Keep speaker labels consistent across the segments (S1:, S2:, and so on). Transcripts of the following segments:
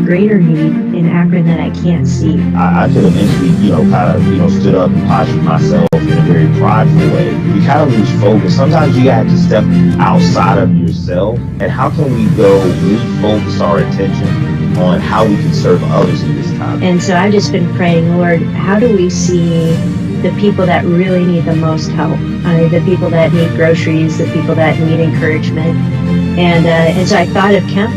S1: much greater need in Akron that I can't see.
S2: I could eventually, kind of, stood up and postured myself in a very prideful way. You kind of lose focus. Sometimes you have to step outside of yourself. And how can we go refocus our attention on how we can serve others in this time?
S1: And so I've just been praying, Lord, how do we see the people that really need the most help? The people that need groceries, the people that need encouragement. And so I thought of Kemp.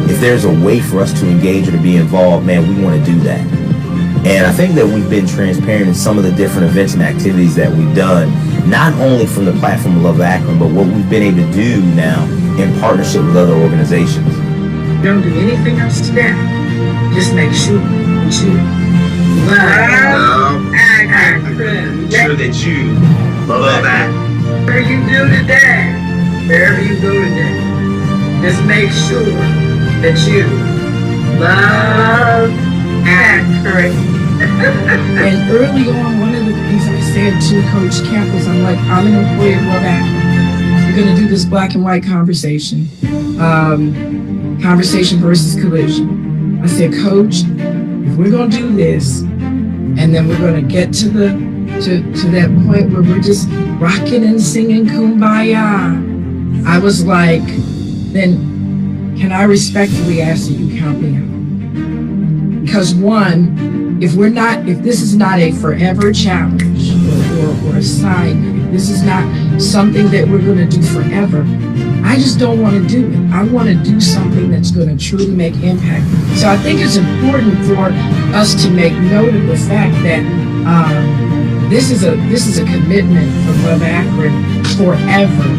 S3: If there's a way for us to engage or to be involved, man, we want to do that. And I think that we've been transparent in some of the different events and activities that we've done, not only from the platform of Love Akron, but what we've been able to do now in partnership with other organizations.
S4: Don't do anything else to that. Just make sure that you love Akron.
S5: Make sure that you love Akron.
S4: Whatever you do today, wherever you go today, just make sure that you love Akron.
S6: And early on, one of the things I said to Coach Kemp was, I'm like, I'm an employee of Love Akron. We're going to do this black and white conversation. Conversation versus collision. I said, Coach, if we're going to do this, and then we're going to get to that point where we're just rocking and singing Kumbaya, I was like, then can I respectfully ask that you count me out? Because one, if this is not a forever challenge or assignment, if this is not something that we're going to do forever, I just don't want to do it. I want to do something that's going to truly make impact. So I think it's important for us to make note of the fact that this is a commitment from Love Akron forever.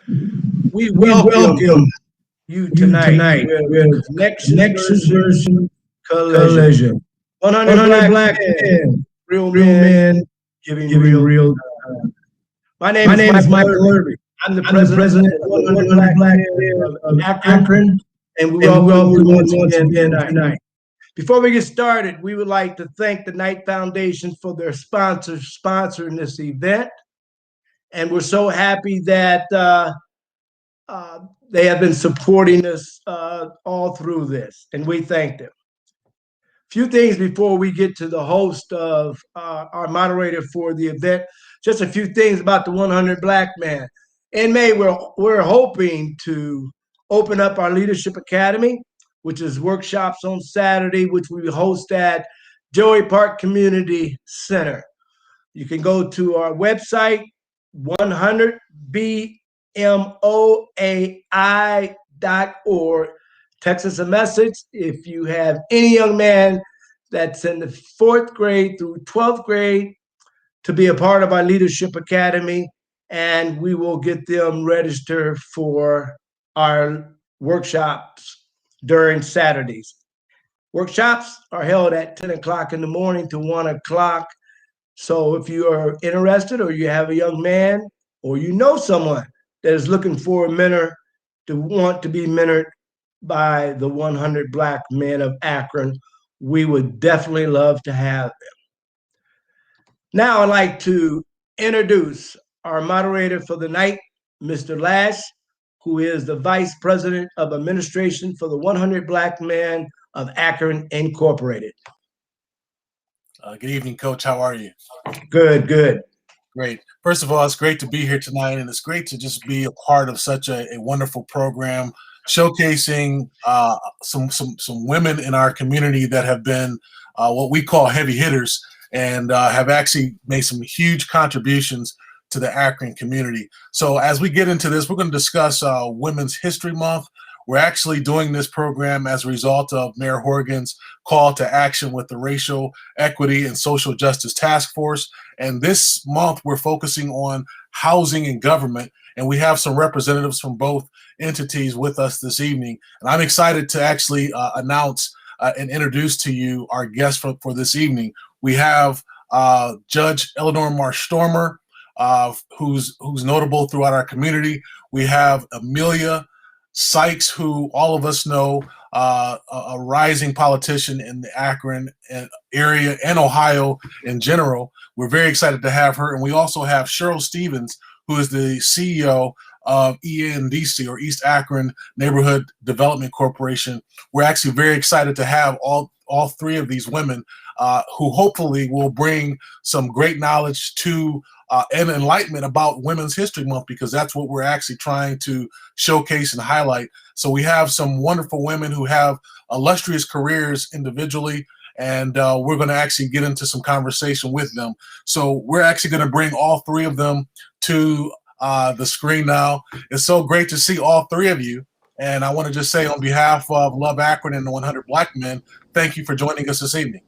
S5: We
S6: We welcome
S5: you
S6: you tonight with Nexus Version Collision.
S5: 100
S6: 100
S5: black
S6: black men,
S5: real
S6: real
S5: men,
S6: men,
S5: giving
S6: giving
S5: real.
S6: real.
S5: My
S6: My
S5: name
S6: name
S5: is
S6: is
S5: Michael
S6: Michael
S5: Irving.
S6: Irving.
S5: I'm the
S6: I'm the
S5: president
S6: president
S5: of
S6: of
S5: the
S6: 100 Black Men
S5: of
S6: of
S5: Akron,
S6: Akron,
S5: and we
S6: and we
S5: welcome
S6: welcome
S5: you
S6: you
S5: once again tonight.
S6: tonight.
S5: Before we get started, we would like to thank the Knight Foundation for their sponsoring this event. And we're so happy that they have been supporting us all through this, and we thank them. Few things before we get to the host of our moderator for the event. Just a few things about the 100 Black Man. In May, we're hoping to open up our Leadership Academy, which is workshops on Saturday, which we host at Joey Park Community Center. You can go to our website, 100bmoai.org. Text us a message if you have any young man that's in the 4th grade through 12th grade to be a part of our Leadership Academy, and we will get them registered for our workshops during Saturdays. Workshops are held at 10 o'clock in the morning to 1 o'clock. So if you are interested, or you have a young man, or you know someone that is looking for a mentor, to want to be mentored by the 100 Black Men of Akron, we would definitely love to have them. Now I'd like to introduce our moderator for the night, Mr. Lash, who is the Vice President of Administration for the 100 Black Men of Akron Incorporated.
S7: Good evening, Coach. How are you?
S5: Good, good.
S7: Great. First of all, it's great to be here tonight, and it's great to just be a part of such a wonderful program, showcasing some women in our community that have been what we call heavy hitters, and have actually made some huge contributions to the Akron community. So as we get into this, we're going to discuss Women's History Month. We're actually doing this program as a result of Mayor Horgan's call to action with the Racial Equity and Social Justice Task Force. And this month, we're focusing on housing and government. And we have some representatives from both entities with us this evening. And I'm excited to actually announce and introduce to you our guest for this evening. We have Judge Elinor Marsh-Stormer, who's notable throughout our community. We have Emelia Sykes, who all of us know, a rising politician in the Akron area and Ohio in general. We're very excited to have her. And we also have Cheryl Stevens, who is the CEO of ENDC, or East Akron Neighborhood Development Corporation. We're actually very excited to have all three of these women who hopefully will bring some great knowledge to and enlightenment about Women's History Month, because that's what we're actually trying to showcase and highlight. So we have some wonderful women who have illustrious careers individually, and we're going to actually get into some conversation with them. So we're actually going to bring all three of them to the screen now. It's so great to see all three of you. And I want to just say, on behalf of Love Akron and the 100 Black Men, thank you for joining us this evening.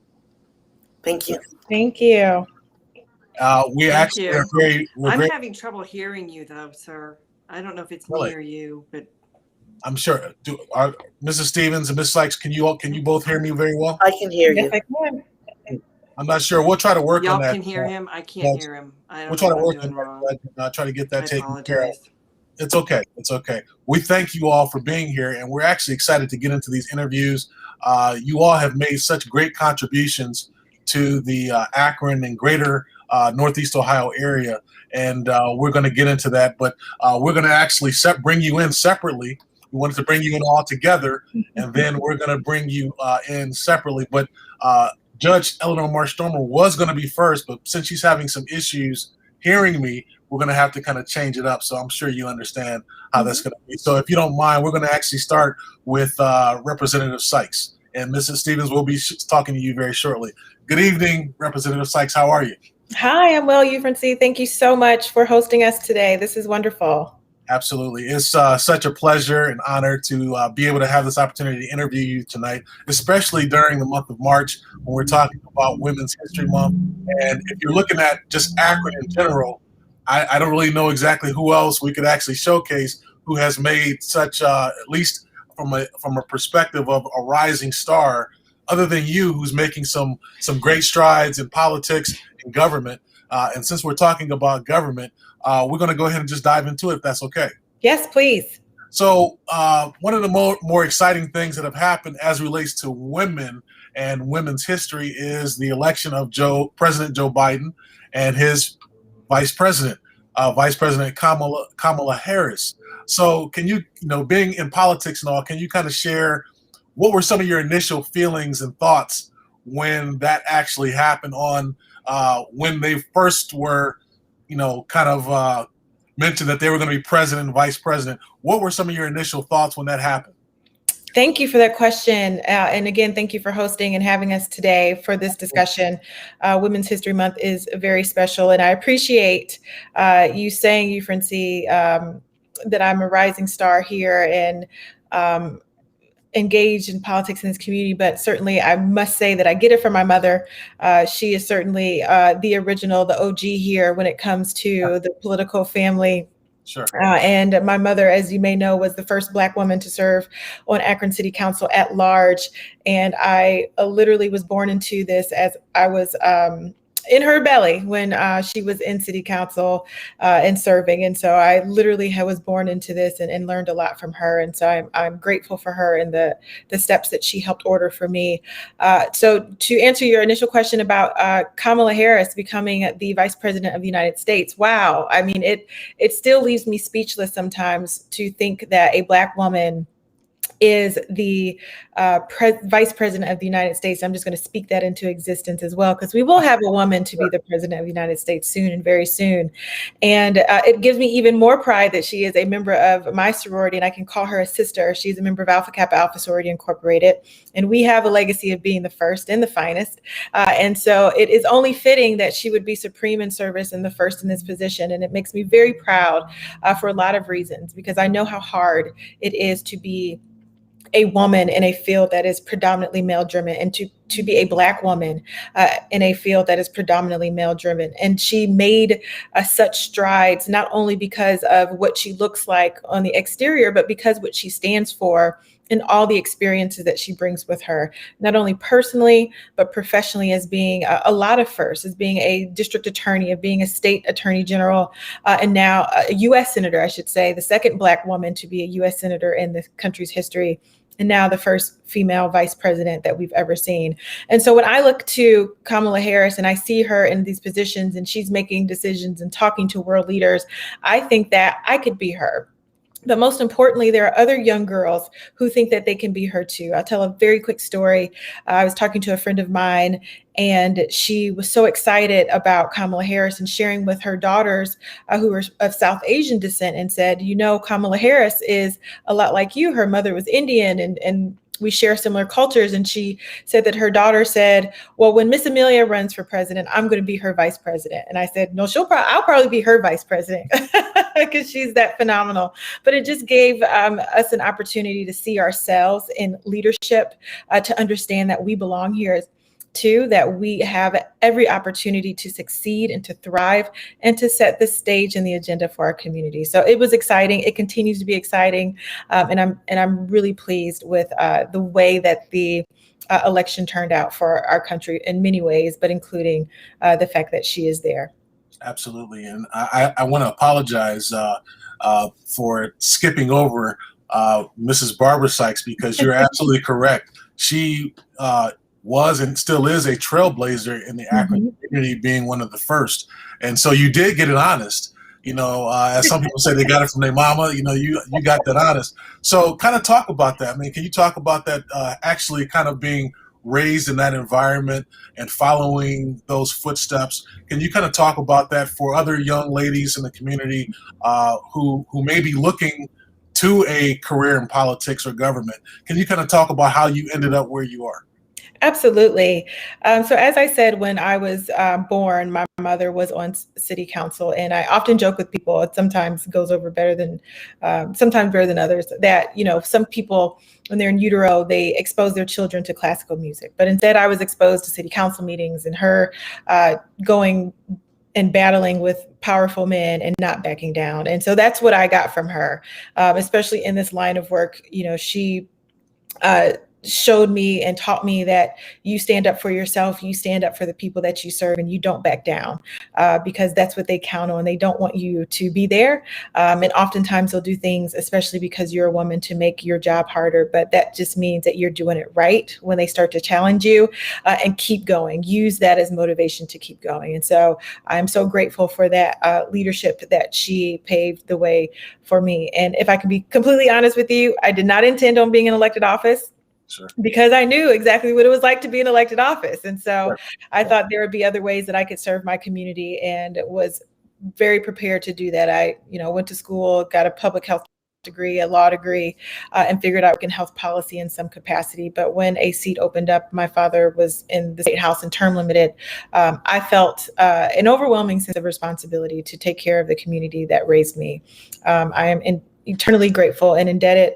S8: Thank you.
S9: Thank you.
S7: We actually are very.
S8: I'm having trouble hearing you, though, sir. I don't know if it's me or you, but
S7: I'm sure. Mrs. Stevens and Ms. Sykes, can you both hear me very well?
S8: I can hear you.
S9: Yes, I can.
S7: I'm not sure. We'll try to work on that.
S8: Y'all can hear him. I can't hear him. I don't
S7: We'll try
S8: know
S7: to
S8: what
S7: work
S8: I'm doing
S7: on
S8: wrong.
S7: that. Try to get that
S8: I
S7: taken care of.
S8: apologize.
S7: It's okay. It's okay. We thank you all for being here, and we're actually excited to get into these interviews. You all have made such great contributions to the Akron and Greater Northeast Ohio area, and we're going to get into that. But we're going to actually bring you in separately. We wanted to bring you in all together, and then we're going to bring you in separately. But Judge Elinor Marsh-Stormer was going to be first, but since she's having some issues hearing me, we're going to have to kind of change it up. So I'm sure you understand how that's going to be. So if you don't mind, we're going to actually start with Representative Sykes. And Mrs. Stevens will be talking to you very shortly. Good evening, Representative Sykes. How are you?
S9: Hi, I'm well, Ufrancy. Thank you so much for hosting us today. This is wonderful.
S7: Absolutely. It's such a pleasure and honor to be able to have this opportunity to interview you tonight, especially during the month of March when we're talking about Women's History Month. And if you're looking at just Akron in general, I don't really know exactly who else we could actually showcase who has made such, at least from a perspective of a rising star, other than you, who's making some great strides in politics and government. And since we're talking about government, we're going to go ahead and just dive into it, if that's okay.
S9: Yes, please.
S7: So one of the more exciting things that have happened as relates to women and women's history is the election of President Joe Biden and his Vice President Kamala Harris. So can you being in politics and all, can you kind of share what were some of your initial feelings and thoughts when that actually happened on when they first were, kind of mentioned that they were going to be president and vice president? What were some of your initial thoughts when that happened?
S9: Thank you for that question. And again, thank you for hosting and having us today for this discussion. Women's History Month is very special, and I appreciate you saying, Euphrancy, that I'm a rising star here and engaged in politics in this community. But certainly I must say that I get it from my mother. She is certainly the original, the OG here when it comes to the political family.
S7: Sure.
S9: And my mother, as you may know, was the first Black woman to serve on Akron City Council at large. And I literally was born into this as I was in her belly when she was in City Council and serving. And so I literally was born into this and learned a lot from her. And so I'm grateful for her and the steps that she helped order for me. So to answer your initial question about Kamala Harris becoming the Vice President of the United States, wow. I mean, it still leaves me speechless sometimes to think that a Black woman is the Vice President of the United States. I'm just going to speak that into existence as well, because we will have a woman to be the President of the United States soon and very soon. And it gives me even more pride that she is a member of my sorority, and I can call her a sister. She's a member of Alpha Kappa Alpha Sorority Incorporated, and we have a legacy of being the first and the finest. And so it is only fitting that she would be supreme in service and the first in this position. And it makes me very proud for a lot of reasons, because I know how hard it is to be a woman in a field that is predominantly male driven, and to be a Black woman in a field that is predominantly male driven. And she made such strides, not only because of what she looks like on the exterior, but because what she stands for and all the experiences that she brings with her, not only personally, but professionally, as being a lot of firsts, as being a district attorney, of being a state attorney general, and now a U.S. senator, I should say, the second Black woman to be a U.S. senator in the country's history, and now the first female vice president that we've ever seen. And so when I look to Kamala Harris and I see her in these positions and she's making decisions and talking to world leaders, I think that I could be her. But most importantly, there are other young girls who think that they can be her too. I'll tell a very quick story. I was talking to a friend of mine, and she was so excited about Kamala Harris and sharing with her daughters who were of South Asian descent, and said, Kamala Harris is a lot like you. Her mother was Indian, and we share similar cultures. And she said that her daughter said, well, when Miss Emelia runs for president, I'm going to be her vice president. And I said, no, I'll probably be her vice president, because she's that phenomenal. But it just gave us an opportunity to see ourselves in leadership, to understand that we belong here too, that we have every opportunity to succeed and to thrive and to set the stage and the agenda for our community. So it was exciting. It continues to be exciting. And I'm really pleased with the way that the election turned out for our country in many ways, but including the fact that she is there.
S7: Absolutely. And I want to apologize for skipping over Mrs. Barbara Sykes, because you're absolutely correct. She was and still is a trailblazer in the Akron community, being one of the first. And so you did get it honest. As some people say, they got it from their mama. You got that honest. So kind of talk about that. I mean, can you talk about that actually kind of being raised in that environment and following those footsteps? Can you kind of talk about that for other young ladies in the community who may be looking to a career in politics or government? Can you kind of talk about how you ended up where you are?
S9: Absolutely. So as I said, when I was born, my mother was on city council, and I often joke with people, it sometimes goes over better than, sometimes better than others, that, some people, when they're in utero, they expose their children to classical music. But instead, I was exposed to city council meetings, and her going and battling with powerful men and not backing down. And so that's what I got from her, especially in this line of work. She showed me and taught me that you stand up for yourself, you stand up for the people that you serve, and you don't back down, because that's what they count on. They don't want you to be there. And oftentimes they'll do things, especially because you're a woman, to make your job harder. But that just means that you're doing it right when they start to challenge you, and keep going. Use that as motivation to keep going. And so I'm so grateful for that leadership that she paved the way for me. And if I can be completely honest with you, I did not intend on being in elected office. Sure. Because I knew exactly what it was like to be in elected office. And so I thought there would be other ways that I could serve my community, and was very prepared to do that. I, went to school, got a public health degree, a law degree, and figured out in health policy in some capacity. But when a seat opened up, my father was in the state house and term limited. I felt an overwhelming sense of responsibility to take care of the community that raised me. I am eternally grateful and indebted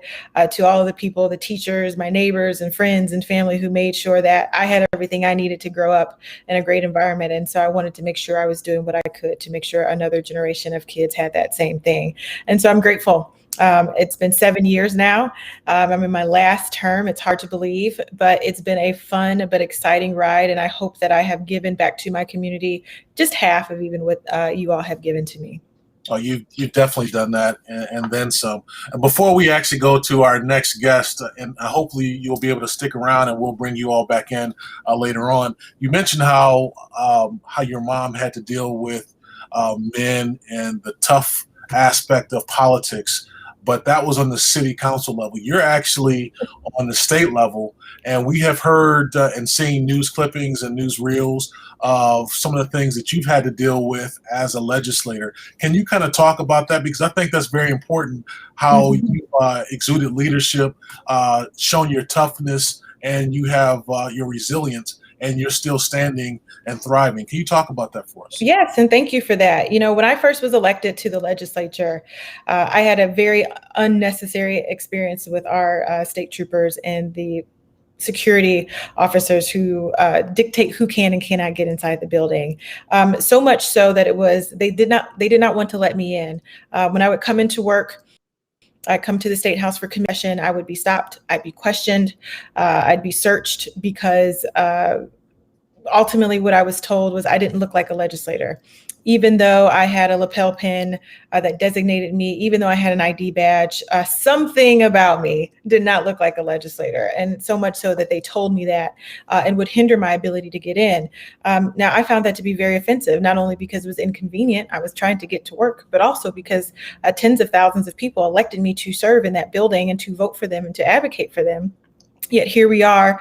S9: to all of the people, the teachers, my neighbors and friends and family who made sure that I had everything I needed to grow up in a great environment. And so I wanted to make sure I was doing what I could to make sure another generation of kids had that same thing. And so I'm grateful. It's been 7 years now. I'm in my last term. It's hard to believe, but it's been a fun but exciting ride. And I hope that I have given back to my community just half of even what you all have given to me.
S7: Oh, you've definitely done that, and then some. And before we actually go to our next guest, and hopefully you'll be able to stick around, and we'll bring you all back in later on. You mentioned how your mom had to deal with men and the tough aspect of politics, but that was on the city council level. You're actually on the state level, and we have heard and seen news clippings and news reels of some of the things that you've had to deal with as a legislator. Can you kind of talk about that? Because I think that's very important, how you exuded leadership, shown your toughness, and you have your resilience, and you're still standing and thriving. Can you talk about that for us?
S9: Yes, and thank you for that. When I first was elected to the legislature, I had a very unnecessary experience with our state troopers and the security officers who dictate who can and cannot get inside the building. So much so that they did not want to let me in. When I would come into work, I'd come to the State House for commission, I would be stopped, I'd be questioned, I'd be searched, because ultimately what I was told was I didn't look like a legislator. Even though I had a lapel pin that designated me, even though I had an ID badge, something about me did not look like a legislator. And so much so that they told me that and would hinder my ability to get in. Now, I found that to be very offensive, not only because it was inconvenient, I was trying to get to work, but also because tens of thousands of people elected me to serve in that building and to vote for them and to advocate for them. Yet here we are,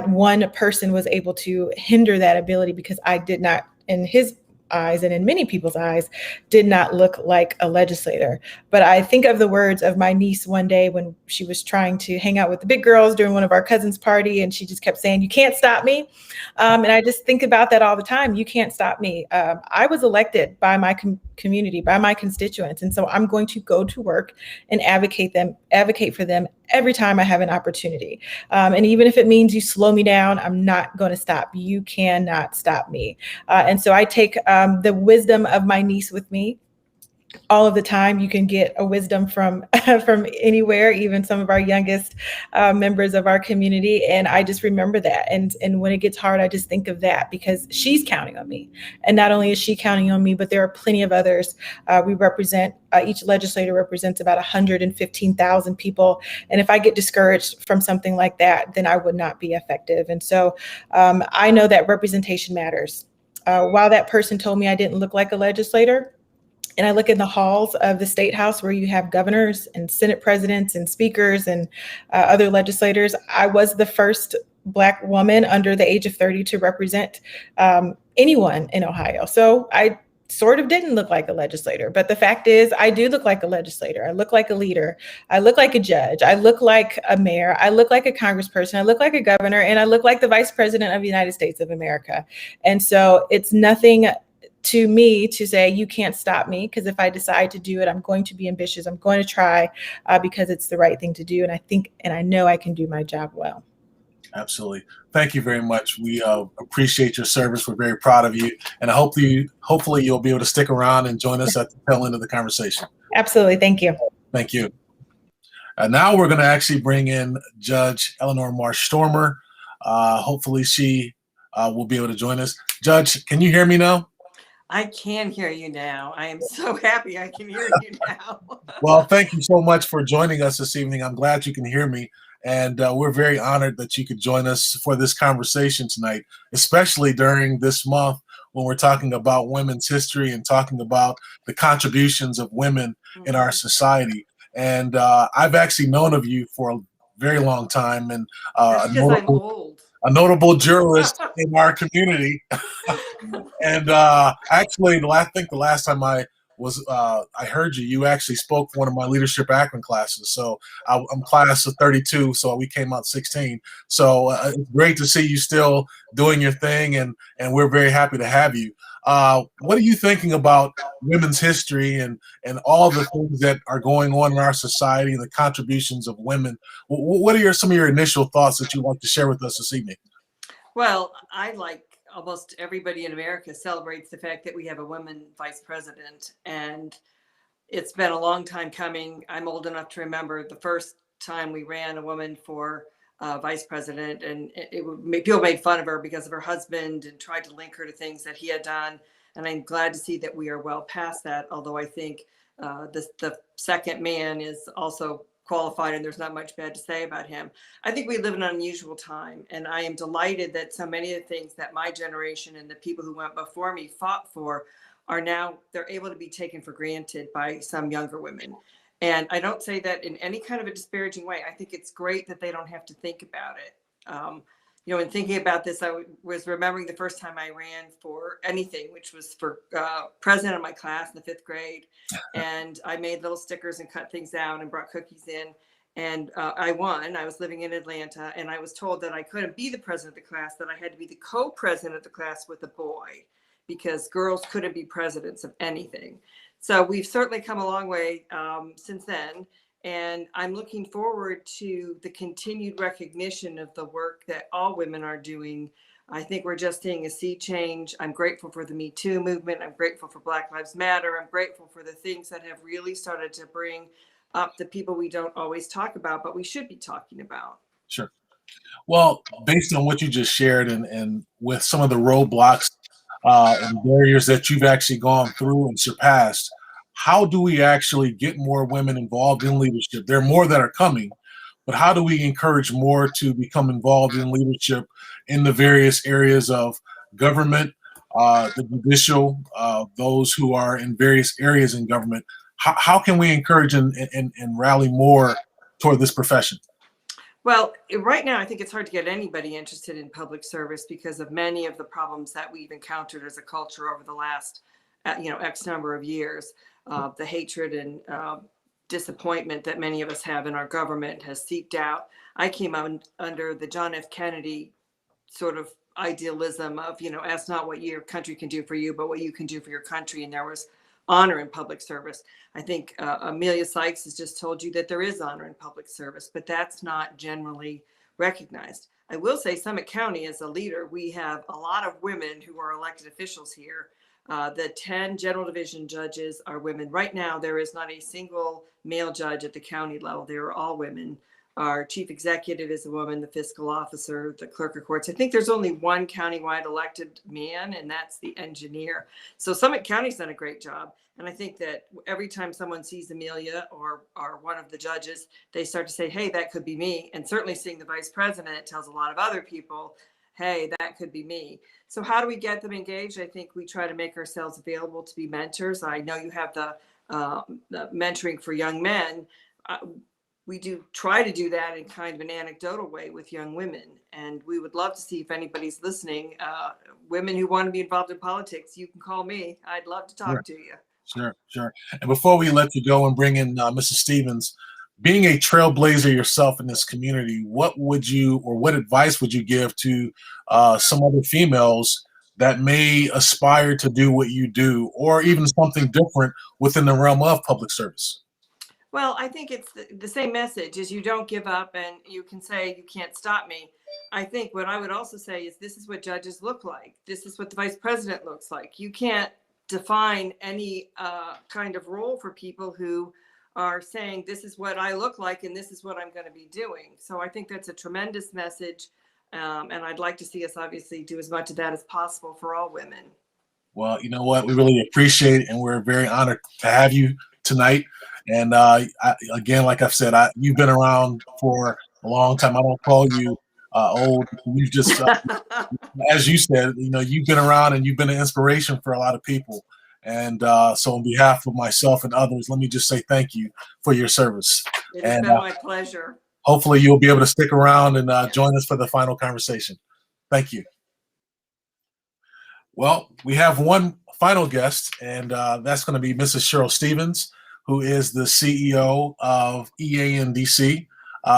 S9: one person was able to hinder that ability because I did not, in his eyes and in many people's eyes, did not look like a legislator. But I think of the words of my niece one day when she was trying to hang out with the big girls during one of our cousins' party, and she just kept saying, "You can't stop me." And I just think about that all the time. You can't stop me. I was elected by my community, by my constituents. And so I'm going to go to work and advocate for them every time I have an opportunity. And even if it means you slow me down, I'm not going to stop. You cannot stop me. And so I take the wisdom of my niece with me all of the time. You can get a wisdom from anywhere, even some of our youngest members of our community. And I just remember that. And when it gets hard, I just think of that because she's counting on me. And not only is she counting on me, but there are plenty of others. We represent, each legislator represents about 115,000 people. And if I get discouraged from something like that, then I would not be effective. And so I know that representation matters. While that person told me I didn't look like a legislator, and I look in the halls of the State House where you have governors and Senate presidents and speakers and other legislators, I was the first Black woman under the age of 30 to represent anyone in Ohio. So I sort of didn't look like a legislator, but the fact is I do look like a legislator. I look like a leader. I look like a judge. I look like a mayor. I look like a congressperson. I look like a governor, and I look like the vice president of the United States of America. And so it's nothing to me to say, you can't stop me, because if I decide to do it, I'm going to be ambitious. I'm going to try because it's the right thing to do. And I think, and I know I can do my job well.
S7: Absolutely. Thank you very much. We appreciate your service. We're very proud of you, and hopefully you'll be able to stick around and join us at the tail end of the conversation.
S9: Absolutely. Thank you.
S7: Thank you. Now we're going to actually bring in Judge Elinor Marsh-Stormer. Hopefully she will be able to join us. Judge, can you hear me now?
S8: I can hear you now. I am so happy I can hear you now.
S7: Well, thank you so much for joining us this evening. I'm glad you can hear me. And we're very honored that you could join us for this conversation tonight, especially during this month when we're talking about women's history and talking about the contributions of women in our society. And I've actually known of you for a very long time, and
S8: That's because I'm old.
S7: A notable jurist in our community. And actually, I think the last time I heard you, you actually spoke for one of my Leadership Akron classes. So I'm class of 32, so we came out 16. So it's great to see you still doing your thing, and we're very happy to have you. What are you thinking about women's history and all the things that are going on in our society and the contributions of women? What are some of your initial thoughts that you'd like to share with us this evening?
S8: Well, I, like almost everybody in America, celebrates the fact that we have a woman vice president, and it's been a long time coming. I'm old enough to remember the first time we ran a woman for vice president, and people made fun of her because of her husband and tried to link her to things that he had done. And I'm glad to see that we are well past that, although I think the second man is also qualified and there's not much bad to say about him. I think we live in an unusual time, and I am delighted that so many of the things that my generation and the people who went before me fought for are now, they're able to be taken for granted by some younger women. And I don't say that in any kind of a disparaging way. I think it's great that they don't have to think about it. In thinking about this, I was remembering the first time I ran for anything, which was for president of my class in the 5th grade. And I made little stickers and cut things out and brought cookies in. And I won. I was living in Atlanta, and I was told that I couldn't be the president of the class, that I had to be the co-president of the class with a boy, because girls couldn't be presidents of anything. So we've certainly come a long way since then. And I'm looking forward to the continued recognition of the work that all women are doing. I think we're just seeing a sea change. I'm grateful for the Me Too movement. I'm grateful for Black Lives Matter. I'm grateful for the things that have really started to bring up the people we don't always talk about, but we should be talking about.
S7: Sure. Well, based on what you just shared and with some of the roadblocks and barriers that you've actually gone through and surpassed, how do we actually get more women involved in leadership? There are more that are coming, but how do we encourage more to become involved in leadership in the various areas of government, the judicial, those who are in various areas in government? How can we encourage and rally more toward this profession?
S8: Well, right now, I think it's hard to get anybody interested in public service because of many of the problems that we've encountered as a culture over the last, X number of years. The hatred and disappointment that many of us have in our government has seeped out. I came under the John F. Kennedy sort of idealism of, ask not what your country can do for you, but what you can do for your country. And there was honor in public service. I think Emelia Sykes has just told you that there is honor in public service, but that's not generally recognized. I will say Summit County, as a leader, we have a lot of women who are elected officials here. The 10 general division judges are women. Right now, there is not a single male judge at the county level. They are all women. Our chief executive is a woman, the fiscal officer, the clerk of courts. I think there's only one countywide elected man, and that's the engineer. So Summit County's done a great job. And I think that every time someone sees Emelia or one of the judges, they start to say, hey, that could be me. And certainly seeing the vice president, it tells a lot of other people, hey, that could be me. So how do we get them engaged? I think we try to make ourselves available to be mentors. I know you have the mentoring for young men. We do try to do that in kind of an anecdotal way with young women. And we would love to see if anybody's listening, women who want to be involved in politics, you can call me. I'd love to talk to you.
S7: Sure. And before we let you go and bring in Mrs. Stevens, being a trailblazer yourself in this community, what advice would you give to some other females that may aspire to do what you do, or even something different within the realm of public service?
S8: Well, I think it's the same message is you don't give up and you can say you can't stop me. I think what I would also say is this is what judges look like. This is what the vice president looks like. You can't define any kind of role for people who are saying this is what I look like and this is what I'm going to be doing. So I think that's a tremendous message. And I'd like to see us obviously do as much of that as possible for all women.
S7: Well, you know what? We really appreciate it, and we're very honored to have you tonight. And again, like I've said, you've been around for a long time. I don't call you old. You've just, as you said, you know, you've been around and you've been an inspiration for a lot of people. And so on behalf of myself and others, let me just say thank you for your service.
S8: It has been my pleasure.
S7: Hopefully you'll be able to stick around and join us for the final conversation. Thank you. Well, we have one final guest, and that's going to be Mrs. Cheryl Stevens, who is the CEO of EANDC.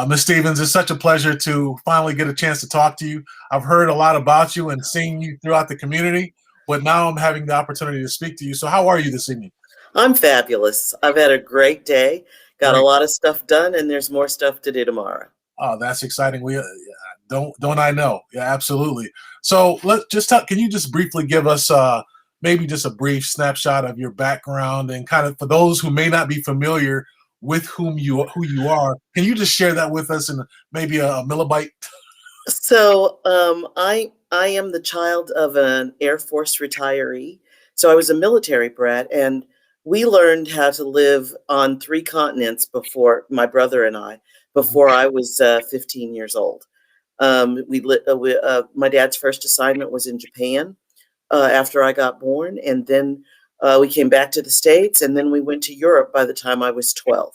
S7: Ms. Stevens, it's such a pleasure to finally get a chance to talk to you. I've heard a lot about you and seen you throughout the community, but now I'm having the opportunity to speak to you. So how are you this evening?
S10: I'm fabulous. I've had a great day, got a lot of stuff done, and there's more stuff to do tomorrow.
S7: Oh, that's exciting. We don't I know? Yeah, absolutely. So let's just talk. Can you just briefly give us maybe just a brief snapshot of your background and kind of for those who may not be familiar with who you are, can you just share that with us in maybe a millibite?
S10: So I am the child of an Air Force retiree. So I was a military brat, and we learned how to live on 3 continents before my brother and I, before I was 15 years old. My dad's first assignment was in Japan after I got born, and then we came back to the States, and then we went to Europe by the time I was 12.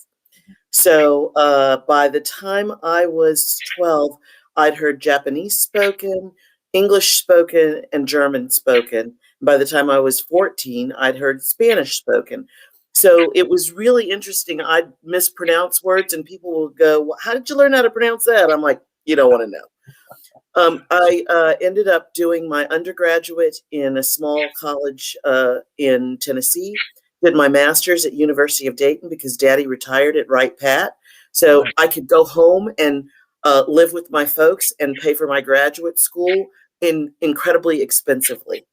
S10: So by the time I was 12, I'd heard Japanese spoken, English spoken, and German spoken. By the time I was 14, I'd heard Spanish spoken. So it was really interesting. I'd mispronounce words, and people would go, well, how did you learn how to pronounce that? I'm like, you don't want to know. I ended up doing my undergraduate in a small college in Tennessee, did my master's at University of Dayton because Daddy retired at Wright Pat. So I could go home and live with my folks and pay for my graduate school incredibly expensively.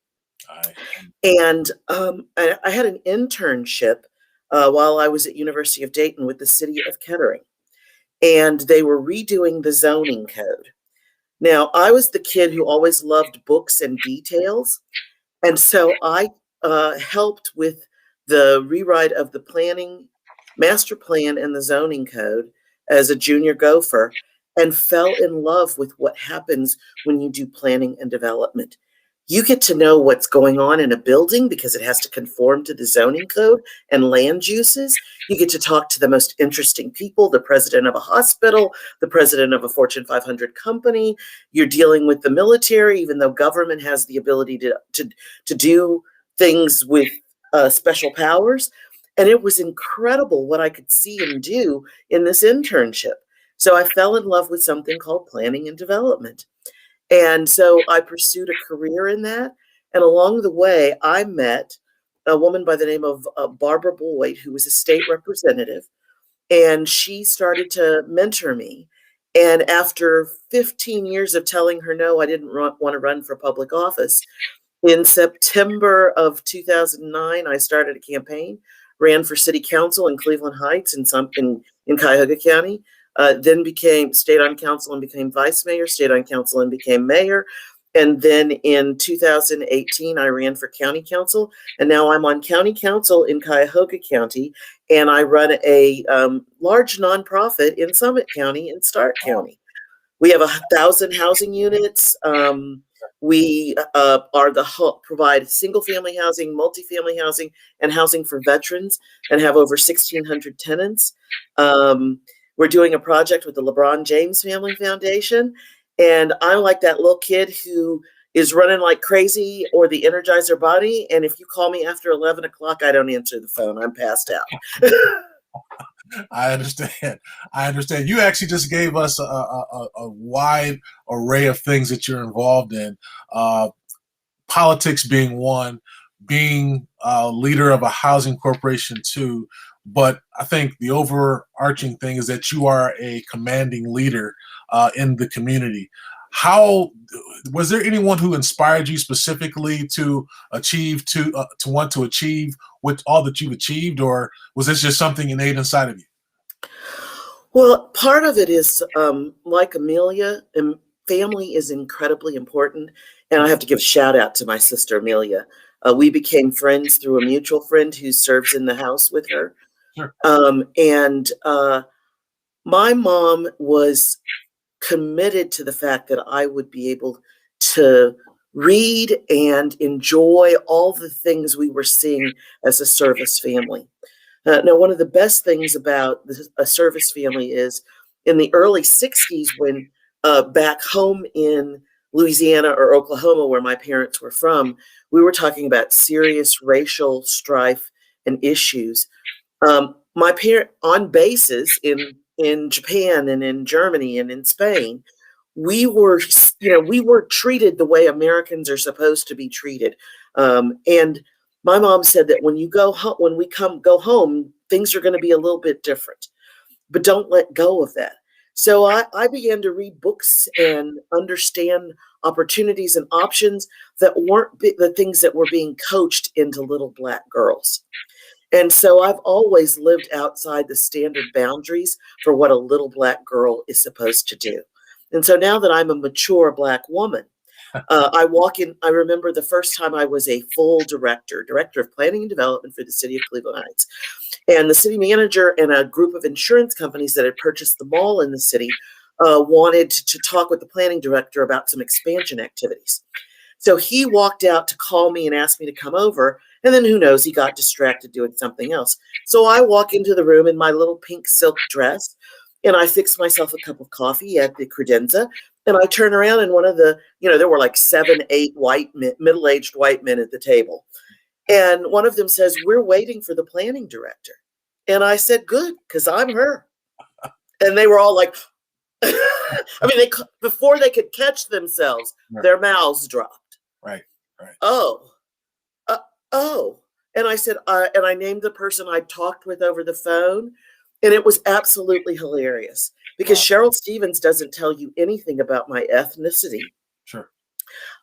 S10: And I had an internship while I was at University of Dayton with the city of Kettering, and they were redoing the zoning code. Now, I was the kid who always loved books and details, and so I helped with the rewrite of the planning, master plan, and the zoning code as a junior gopher, and fell in love with what happens when you do planning and development. You get to know what's going on in a building because it has to conform to the zoning code and land uses. You get to talk to the most interesting people, the president of a hospital, the president of a Fortune 500 company. You're dealing with the military, even though government has the ability to do things with special powers. And it was incredible what I could see and do in this internship. So I fell in love with something called planning and development. And so I pursued a career in that. And along the way, I met a woman by the name of Barbara Boyd, who was a state representative. And she started to mentor me. And after 15 years of telling her no, I didn't want to run for public office, in September of 2009, I started a campaign, ran for city council in Cleveland Heights in Cuyahoga County. Then stayed on council and became vice mayor, stayed on council and became mayor. And then in 2018, I ran for county council. And now I'm on county council in Cuyahoga County. And I run a large nonprofit in Summit County and Stark County. We have 1,000 housing units. We provide single family housing, multifamily housing, and housing for veterans, and have over 1,600 tenants. We're doing a project with the LeBron James Family Foundation. And I'm like that little kid who is running like crazy, or the Energizer Bunny. And if you call me after 11 o'clock, I don't answer the phone. I'm passed out.
S7: I understand. You actually just gave us a wide array of things that you're involved in. Politics being one, being a leader of a housing corporation two, but I think the overarching thing is that you are a commanding leader in the community. How was there anyone who inspired you specifically to achieve to want to achieve with all that you've achieved, or was this just something innate inside of you?
S10: Well, part of it is like Emelia, family is incredibly important. And I have to give a shout out to my sister, Emelia. We became friends through a mutual friend who serves in the house with her.
S7: Sure.
S10: And my mom was committed to the fact that I would be able to read and enjoy all the things we were seeing as a service family. Now, one of the best things about a service family is in the early 60s, when back home in Louisiana or Oklahoma, where my parents were from, we were talking about serious racial strife and issues. My parent on bases in Japan and in Germany and in Spain, we were treated the way Americans are supposed to be treated. And my mom said that when we go home, things are going to be a little bit different, but don't let go of that. So I began to read books and understand opportunities and options that weren't the things that were being coached into little Black girls. And so I've always lived outside the standard boundaries for what a little Black girl is supposed to do. And so now that I'm a mature Black woman, I walk in. I remember the first time I was a full director of planning and development for the city of Cleveland Heights. And the city manager and a group of insurance companies that had purchased the mall in the city wanted to talk with the planning director about some expansion activities. So he walked out to call me and asked me to come over. And then who knows, he got distracted doing something else. So I walk into the room in my little pink silk dress, and I fix myself a cup of coffee at the credenza. And I turn around, and one of the, there were like 7, 8 middle-aged white men at the table. And one of them says, "We're waiting for the planning director." And I said, "Good, because I'm her." And they were all like, before they could catch themselves, right, their mouths dropped.
S7: Right.
S10: Oh. And I said, and I named the person I talked with over the phone. And it was absolutely hilarious because Cheryl Stevens doesn't tell you anything about my ethnicity.
S7: Sure.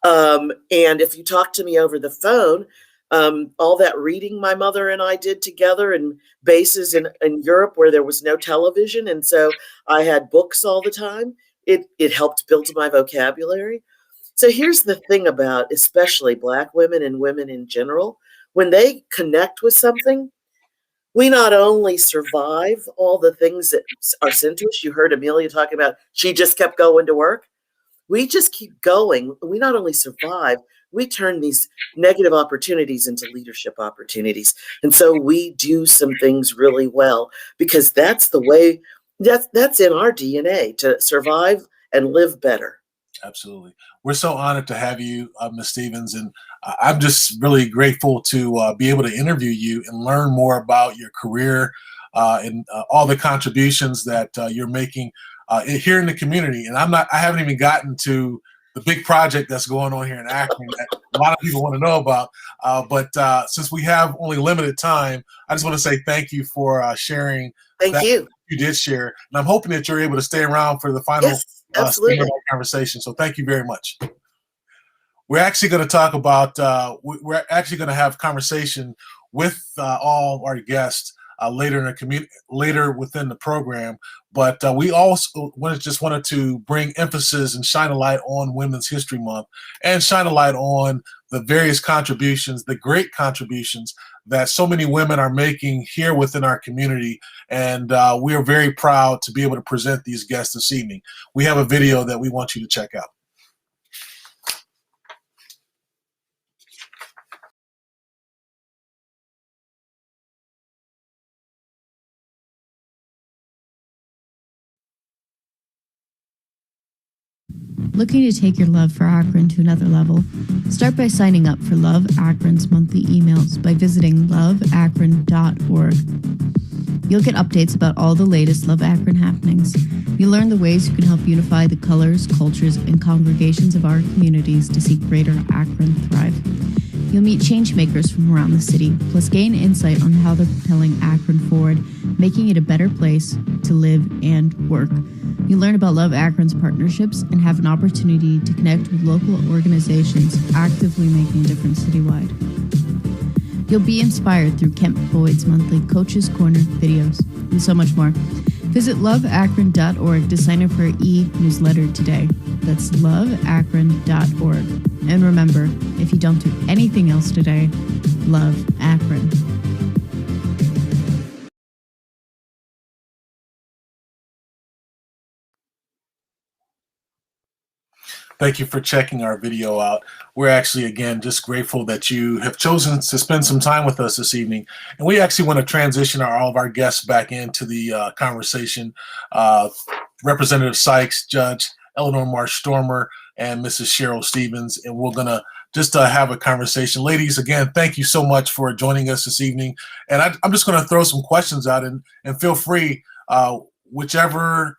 S10: And if you talk to me over the phone, all that reading my mother and I did together in bases in Europe where there was no television. And so I had books all the time. It helped build my vocabulary. So here's the thing about especially Black women and women in general. When they connect with something, we not only survive all the things that are sent to us. You heard Emelia talking about she just kept going to work. We just keep going. We not only survive, we turn these negative opportunities into leadership opportunities. And so we do some things really well because that's the way, that's in our DNA, to survive and live better.
S7: Absolutely. We're so honored to have you, Ms. Stevens, and I'm just really grateful to be able to interview you and learn more about your career and all the contributions that you're making here in the community. And I haven't even gotten to the big project that's going on here in Akron that a lot of people want to know about. But since we have only limited time, I just want to say thank you for sharing.
S10: Thank you.
S7: You did share, and I'm hoping that you're able to stay around for the final conversation. So thank you very much. We're actually going to talk about. We're actually going to have conversation with all our guests later in the later within the program. But we also wanted to bring emphasis and shine a light on Women's History Month and shine a light on the various contributions, the great contributions that so many women are making here within our community. And we are very proud to be able to present these guests this evening. We have a video that we want you to check out.
S11: Looking to take your love for Akron to another level? Start by signing up for Love Akron's monthly emails by visiting loveakron.org. You'll get updates about all the latest Love Akron happenings. You'll learn the ways you can help unify the colors, cultures, and congregations of our communities to see Greater Akron thrive. You'll meet changemakers from around the city, plus gain insight on how they're propelling Akron forward, making it a better place to live and work. You learn about Love Akron's partnerships and have an opportunity to connect with local organizations actively making a difference citywide. You'll be inspired through Kent Boyd's monthly Coach's Corner videos and so much more. Visit loveakron.org to sign up for our e-newsletter today. That's loveakron.org. And remember, if you don't do anything else today, love Akron.
S7: Thank you for checking our video out. We're actually, again, just grateful that you have chosen to spend some time with us this evening. And we actually want to transition all of our guests back into the conversation. Representative Sykes, Judge Elinor Marsh-Stormer, and Mrs. Cheryl Stevens. And we're going to just have a conversation. Ladies, again, thank you so much for joining us this evening. And I'm just going to throw some questions out and feel free, whichever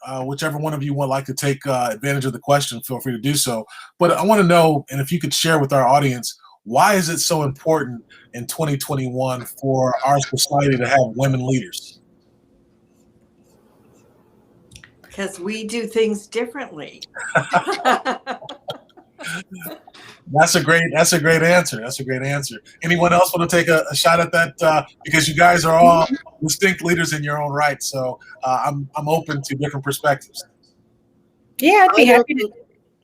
S7: one of you would like to take advantage of the question, feel free to do so. But I want to know, and if you could share with our audience, why is it so important in 2021 for our society to have women leaders?
S8: Because we do things differently.
S7: That's a great answer. That's a great answer. Anyone else want to take a shot at that? Because you guys are all distinct leaders in your own right. So I'm open to different perspectives.
S9: Yeah, I'd be happy to.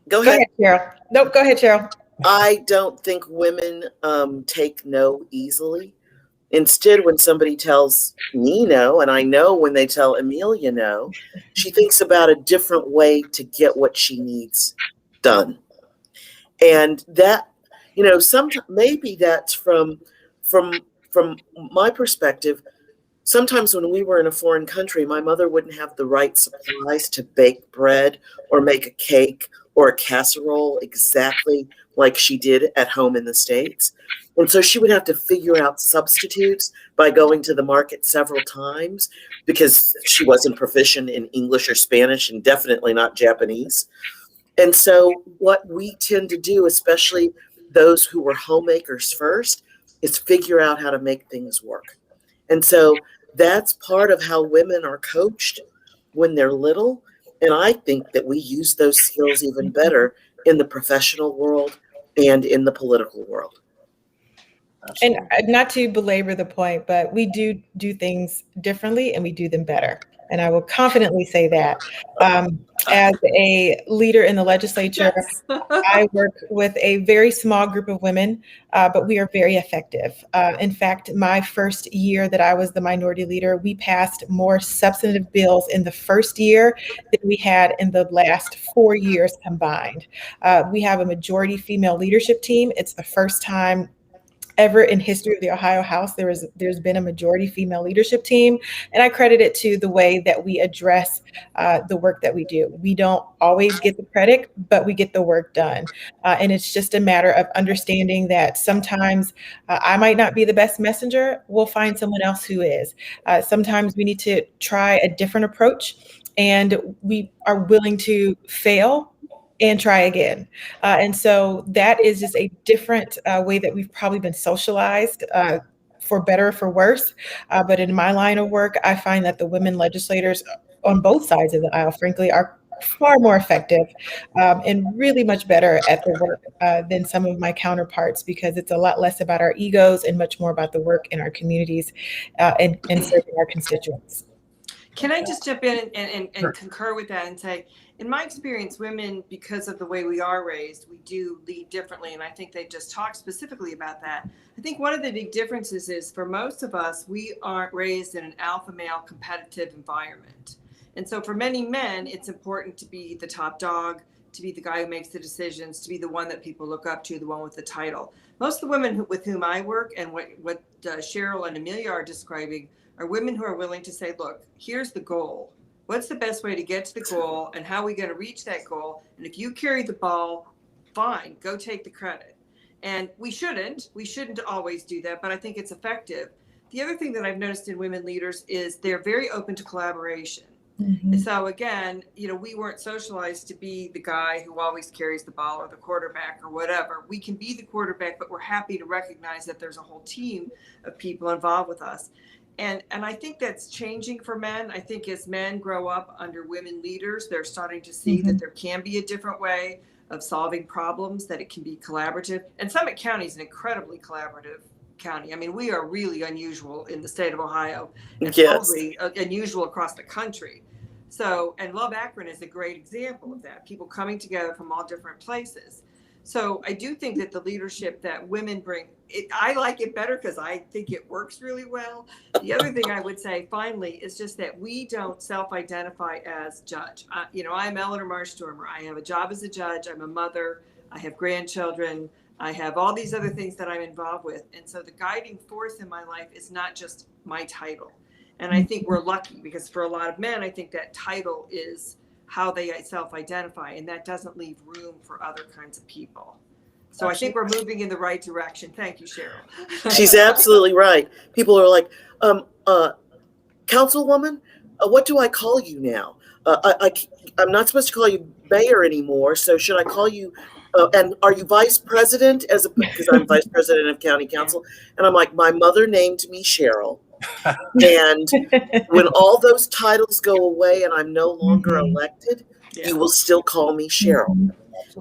S10: Go ahead,
S9: Cheryl. Nope, go ahead, Cheryl.
S10: I don't think women take no easily. Instead, when somebody tells me no, and I know when they tell Emelia no, she thinks about a different way to get what she needs done. And that, sometimes maybe that's from my perspective. Sometimes when we were in a foreign country, my mother wouldn't have the right supplies to bake bread or make a cake or a casserole exactly like she did at home in the States. And so she would have to figure out substitutes by going to the market several times because she wasn't proficient in English or Spanish and definitely not Japanese. And so what we tend to do, especially those who were homemakers first, is figure out how to make things work. And so that's part of how women are coached when they're little. And I think that we use those skills even better in the professional world and in the political world.
S7: Absolutely.
S9: And not to belabor the point, but we do things differently and we do them better. And I will confidently say that. As a leader in the legislature,
S8: Yes.
S9: I work with a very small group of women, but we are very effective. In fact, my first year that I was the minority leader, we passed more substantive bills in the first year than we had in the last 4 years combined. We have a majority female leadership team. It's the first time ever in history of the Ohio House there's been a majority female leadership team, and I credit it to the way that we address the work that we do. We don't always get the credit, but we get the work done, and it's just a matter of understanding that sometimes I might not be the best messenger. We'll find someone else who is. Sometimes we need to try a different approach, and we are willing to fail and try again. And so that is just a different way that we've probably been socialized, for better or for worse. But in my line of work, I find that the women legislators on both sides of the aisle, frankly, are far more effective and really much better at the work than some of my counterparts, because it's a lot less about our egos and much more about the work in our communities and serving our constituents.
S8: Can I just jump in and
S7: Sure.
S8: concur with that and say, in my experience, women, because of the way we are raised, we do lead differently. And I think they just talked specifically about that. I think one of the big differences is for most of us, we aren't raised in an alpha male competitive environment. And so for many men, it's important to be the top dog, to be the guy who makes the decisions, to be the one that people look up to, the one with the title. Most of the women with whom I work and what Cheryl and Emelia are describing are women who are willing to say, look, here's the goal. What's the best way to get to the goal, and how are we going to reach that goal? And if you carry the ball, fine, go take the credit. And we shouldn't always do that, but I think it's effective. The other thing that I've noticed in women leaders is they're very open to collaboration.
S9: Mhm.
S8: So again, we weren't socialized to be the guy who always carries the ball or the quarterback or whatever. We can be the quarterback, but we're happy to recognize that there's a whole team of people involved with us. And I think that's changing for men. I think as men grow up under women leaders, they're starting to see that there can be a different way of solving problems, that it can be collaborative. And Summit County is an incredibly collaborative county. I mean, we are really unusual in the state of Ohio, and
S10: Yes.
S8: probably unusual across the country. So, and Love Akron is a great example of that, people coming together from all different places. So I do think that the leadership that women bring, I like it better because I think it works really well. The other thing I would say finally is just that we don't self-identify as judge. I'm Elinor Marsh-Stormer. I have a job as a judge. I'm a mother. I have grandchildren. I have all these other things that I'm involved with. And so the guiding force in my life is not just my title. And I think we're lucky because for a lot of men, I think that title is how they self-identify, and that doesn't leave room for other kinds of people. So I think we're moving in the right direction. Thank you, Cheryl.
S10: She's absolutely right. People are like, Councilwoman, what do I call you now? I'm not supposed to call you mayor anymore, so should I call you, and are you vice president? Because I'm vice president of county council. And I'm like, my mother named me Cheryl. And when all those titles go away and I'm no longer elected, you will still call me Cheryl.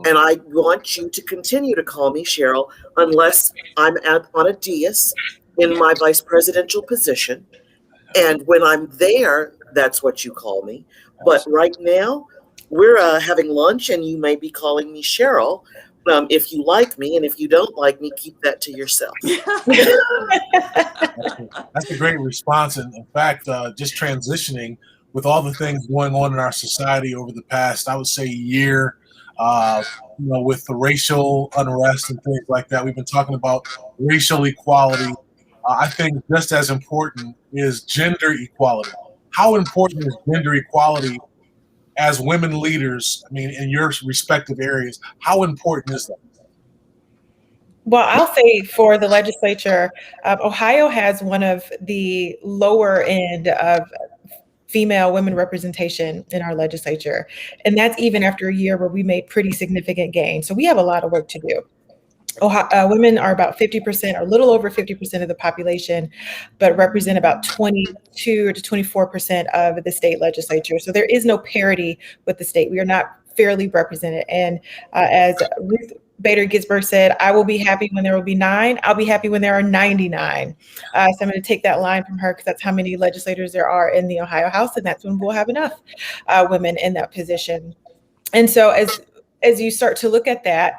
S10: And I want you to continue to call me Cheryl unless I'm on a dais in my vice presidential position. And when I'm there, that's what you call me. But right now, we're having lunch and you may be calling me Cheryl. If you like me, and if you don't like me, keep that to yourself.
S7: That's a great response. And in fact, just transitioning with all the things going on in our society over the past, I would say, year, with the racial unrest and things like that, we've been talking about racial equality. I think just as important is gender equality. How important is gender equality as women leaders? I mean, in your respective areas, how important is that?
S9: Well, I'll say for the legislature, Ohio has one of the lower end of female women representation in our legislature. And that's even after a year where we made pretty significant gains. So we have a lot of work to do. Women are about 50%, or a little over 50% of the population, but represent about 22 to 24% of the state legislature. So there is no parity with the state. We are not fairly represented. And as Ruth Bader Ginsburg said, I will be happy when there will be 9. I'll be happy when there are 99. So I'm going to take that line from her because that's how many legislators there are in the Ohio House, and that's when we'll have enough women in that position. And so as you start to look at that,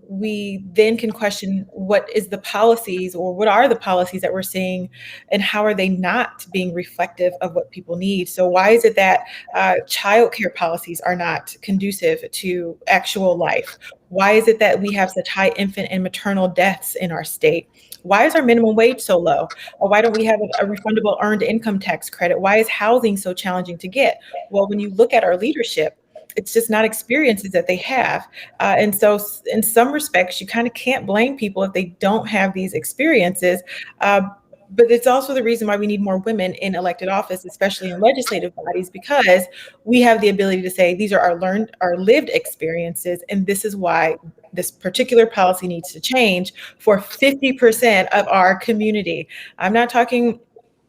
S9: we then can question what is the policies, or what are the policies that we're seeing, and how are they not being reflective of what people need? So why is it that childcare policies are not conducive to actual life? Why is it that we have such high infant and maternal deaths in our state? Why is our minimum wage so low? Or why don't we have a refundable earned income tax credit? Why is housing so challenging to get? Well, when you look at our leadership, it's just not experiences that they have. And so in some respects, you kind of can't blame people if they don't have these experiences. But it's also the reason why we need more women in elected office, especially in legislative bodies, because we have the ability to say, these are our lived experiences. And this is why this particular policy needs to change for 50% of our community. I'm not talking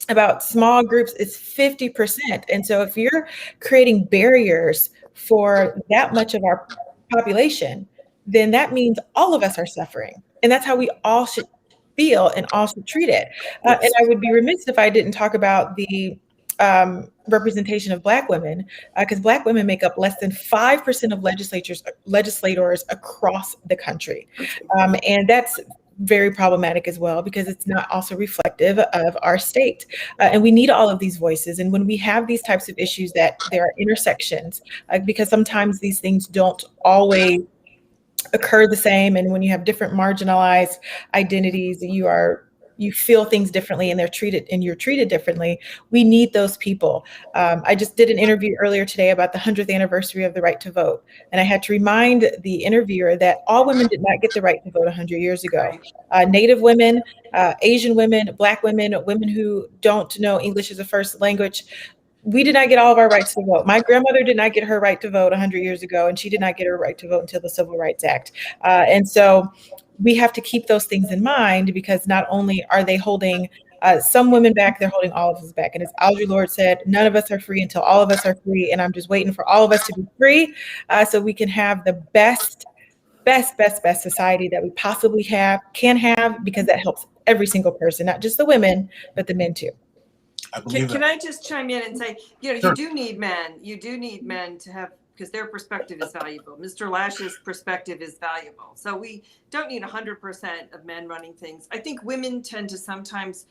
S9: about small groups, it's 50%. And so if you're creating barriers for that much of our population, then that means all of us are suffering. And that's how we all should feel and all should treat it. And I would be remiss if I didn't talk about the representation of Black women, because Black women make up less than 5% of legislators across the country. And that's very problematic as well, because it's not also reflective of our state. And we need all of these voices. And when we have these types of issues, that there are intersections, because sometimes these things don't always occur the same. And when you have different marginalized identities, you feel things differently, and you're treated differently. We need those people. I just did an interview earlier today about the 100th anniversary of the right to vote. And I had to remind the interviewer that all women did not get the right to vote 100 years ago. Native women, Asian women, Black women, women who don't know English as a first language, we did not get all of our rights to vote. My grandmother did not get her right to vote 100 years ago, and she did not get her right to vote until the Civil Rights Act. And so we have to keep those things in mind, because not only are they holding some women back, they're holding all of us back. And as Audre Lorde said, none of us are free until all of us are free. And I'm just waiting for all of us to be free so we can have the best society that we possibly can have, because that helps every single person, not just the women, but the men too.
S8: Can I just chime in and say,
S7: Sure.
S8: you do need men. You do need men to have, because their perspective is valuable. Mr. Lash's perspective is valuable. So we don't need 100% of men running things. I think women tend to sometimes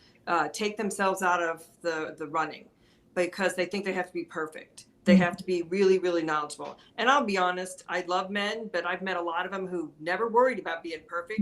S8: take themselves out of the running because they think they have to be perfect. They have to be really, really knowledgeable. And I'll be honest, I love men, but I've met a lot of them who never worried about being perfect.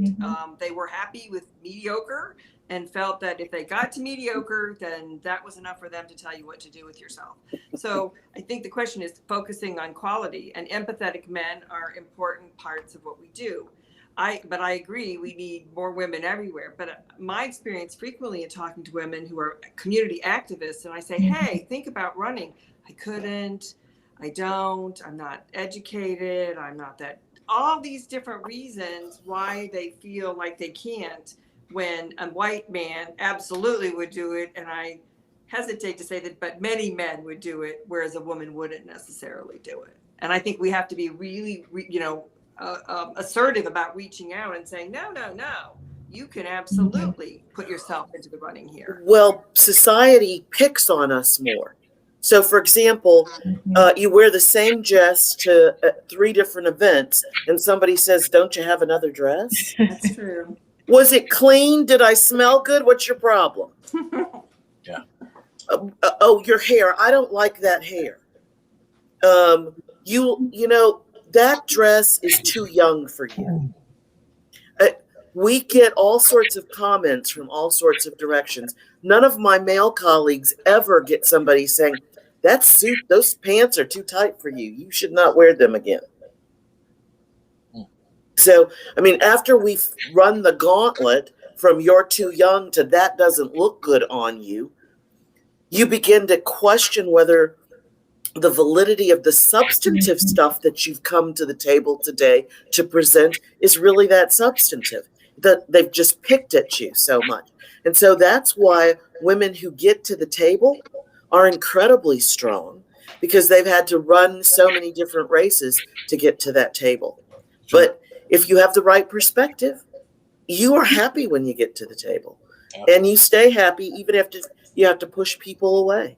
S8: They were happy with mediocre and felt that if they got to mediocre, then that was enough for them to tell you what to do with yourself. So I think the question is focusing on quality, and empathetic men are important parts of what we do. But I agree, we need more women everywhere. But my experience frequently in talking to women who are community activists, and I say, hey, think about running. I couldn't, I don't, I'm not educated, I'm not that, all these different reasons why they feel like they can't, when a white man absolutely would do it. And I hesitate to say that, but many men would do it, whereas a woman wouldn't necessarily do it. And I think we have to be really, assertive about reaching out and saying, no, you can absolutely put yourself into the running here.
S10: Well, society picks on us more. So, for example, you wear the same dress to 3 different events, and somebody says, don't you have another dress?
S8: That's true.
S10: Was it clean? Did I smell good? What's your problem?
S7: Yeah.
S10: Oh, your hair. I don't like that hair. That dress is too young for you. We get all sorts of comments from all sorts of directions. None of my male colleagues ever get somebody saying, that suit, those pants are too tight for you. You should not wear them again. So, I mean, after we've run the gauntlet from you're too young to that doesn't look good on you, you begin to question whether the validity of the substantive stuff that you've come to the table today to present is really that substantive, that they've just picked at you so much. And so that's why women who get to the table are incredibly strong, because they've had to run so many different races to get to that table. But if you have the right perspective, you are happy when you get to the table, and you stay happy even if you have to push people away.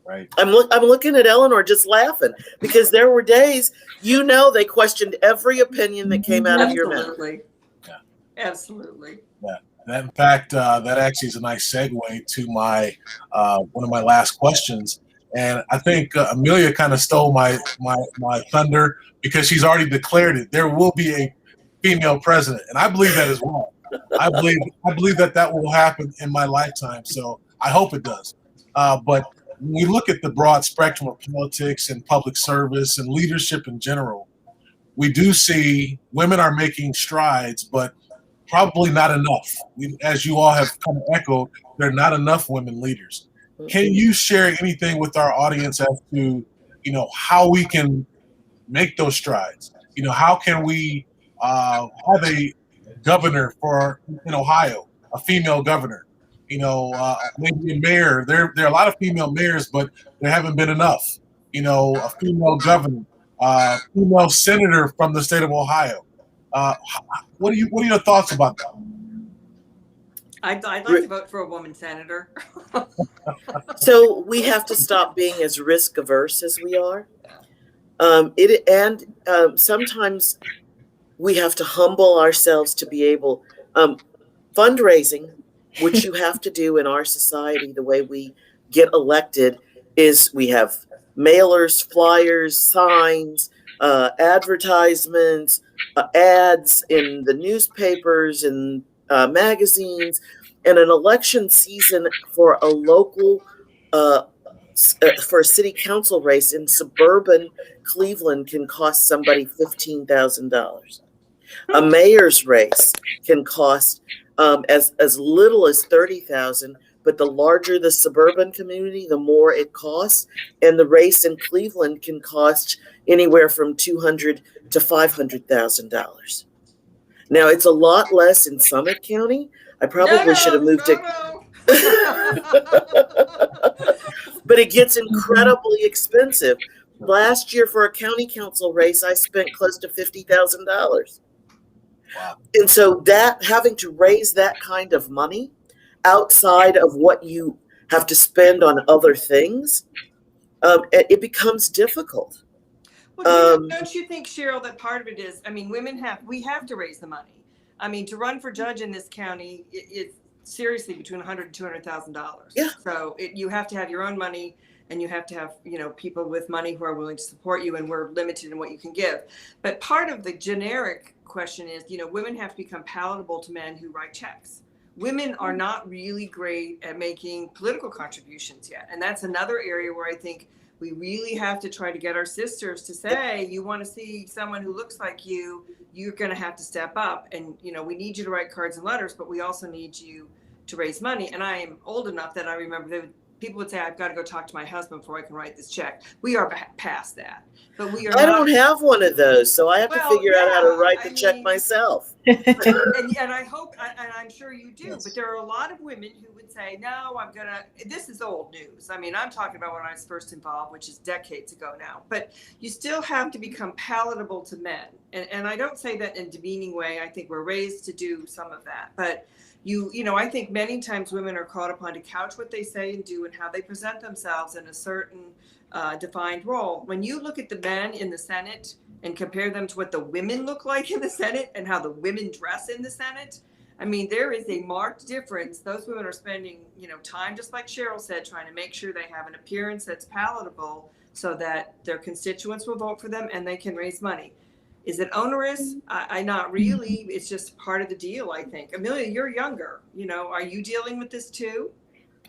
S7: Right.
S10: I'm looking at Elinor just laughing, because there were days, they questioned every opinion that came out of your mouth.
S8: Absolutely.
S7: Yeah.
S8: Absolutely.
S7: Yeah. In fact, that actually is a nice segue to my one of my last questions. And I think Emelia kind of stole my thunder, because she's already declared it. There will be a female president, and I believe that as well. I believe that will happen in my lifetime. So I hope it does. But when we look at the broad spectrum of politics and public service and leadership in general, we do see women are making strides, but probably not enough. As you all have kind of echoed, there are not enough women leaders. Can you share anything with our audience as to, how we can make those strides? How can we have a governor in Ohio, a female governor? Maybe a mayor. There are a lot of female mayors, but there haven't been enough. A female governor, female senator from the state of Ohio. What are your thoughts about that?
S8: I'd like to vote for a woman senator.
S10: So we have to stop being as risk averse as we are. Sometimes we have to humble ourselves to be able, fundraising, which you have to do in our society, the way we get elected, is we have mailers, flyers, signs, advertisements, ads in the newspapers and magazines, and an election season for a local, for a city council race in suburban Cleveland can cost somebody $15,000. A mayor's race can cost as little as $30,000 but the larger the suburban community, the more it costs. And the race in Cleveland can cost anywhere from $200,000 to $500,000. Now, it's a lot less in Summit County. I probably should have moved to. But it gets incredibly expensive. Last year for a county council race, I spent close to $50,000.
S3: Wow.
S10: And so that having to raise that kind of money outside of what you have to spend on other things, it becomes difficult.
S8: Well, don't you think, Cheryl, that part of it is, I mean, we have to raise the money. I mean, to run for judge in this county, it's seriously between $100,000 and $200,000.
S10: Yeah.
S8: So you have to have your own money, and you have to have, people with money who are willing to support you, and we're limited in what you can give. But part of the generic question is, women have to become palatable to men who write checks. Women are not really great at making political contributions yet. And that's another area where I think we really have to try to get our sisters to say, you want to see someone who looks like you, you're going to have to step up. And, we need you to write cards and letters, but we also need you to raise money. And I am old enough that I remember people would say, I've got to go talk to my husband before I can write this check. We are past that. But we are.
S10: I don't have one of those, so I have to figure out how to write the check myself.
S8: And I hope, and I'm sure you do, yes. But there are a lot of women who would say, no, this is old news. I mean, I'm talking about when I was first involved, which is decades ago now. But you still have to become palatable to men. And I don't say that in a demeaning way. I think we're raised to do some of that. But I think many times women are called upon to couch what they say and do and how they present themselves in a certain defined role. When you look at the men in the Senate and compare them to what the women look like in the Senate and how the women dress in the Senate, I mean, there is a marked difference. Those women are spending, time, just like Cheryl said, trying to make sure they have an appearance that's palatable so that their constituents will vote for them and they can raise money. Is it onerous? I not really. It's just part of the deal, I think. Emelia, you're younger. Are you dealing with this too?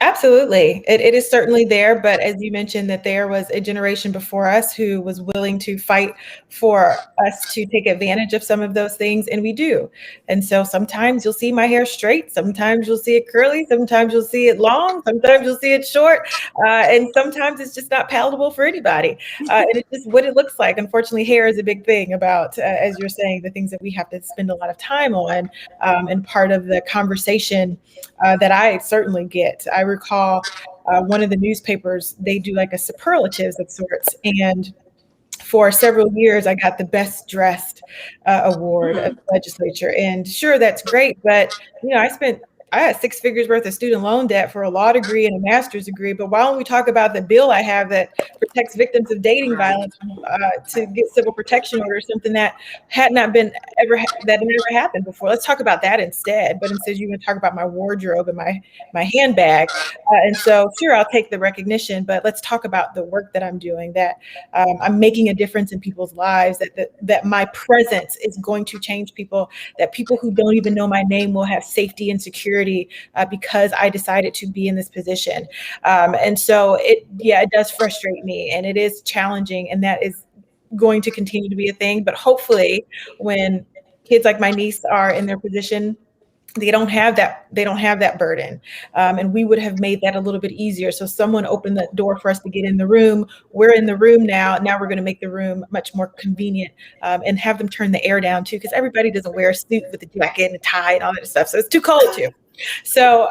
S9: Absolutely. It is certainly there. But as you mentioned, that there was a generation before us who was willing to fight for us to take advantage of some of those things. And we do. And so sometimes you'll see my hair straight. Sometimes you'll see it curly. Sometimes you'll see it long. Sometimes you'll see it short. And sometimes it's just not palatable for anybody. And it's just what it looks like. Unfortunately, hair is a big thing about, as you're saying, the things that we have to spend a lot of time on. And part of the conversation that I certainly get. I recall one of the newspapers, they do like a superlatives of sorts. And for several years, I got the best dressed award of the legislature. And sure, that's great. But, I had 6 figures worth of student loan debt for a law degree and a master's degree. But why don't we talk about the bill I have that protects victims of dating violence to get civil protection order, something that had not been that never happened before. Let's talk about that instead. But instead, you're going to talk about my wardrobe and my handbag. And so, sure, I'll take the recognition, but let's talk about the work that I'm doing, that I'm making a difference in people's lives, that my presence is going to change people, that people who don't even know my name will have safety and security because I decided to be in this position. And so it does frustrate me, and it is challenging, and that is going to continue to be a thing. But hopefully when kids like my niece are in their position, they don't have that burden. And we would have made that a little bit easier. So someone opened the door for us to get in the room. We're in the room now. Now we're going to make the room much more convenient and have them turn the air down too, because everybody doesn't wear a suit with a jacket and a tie and all that stuff. So it's too cold too. So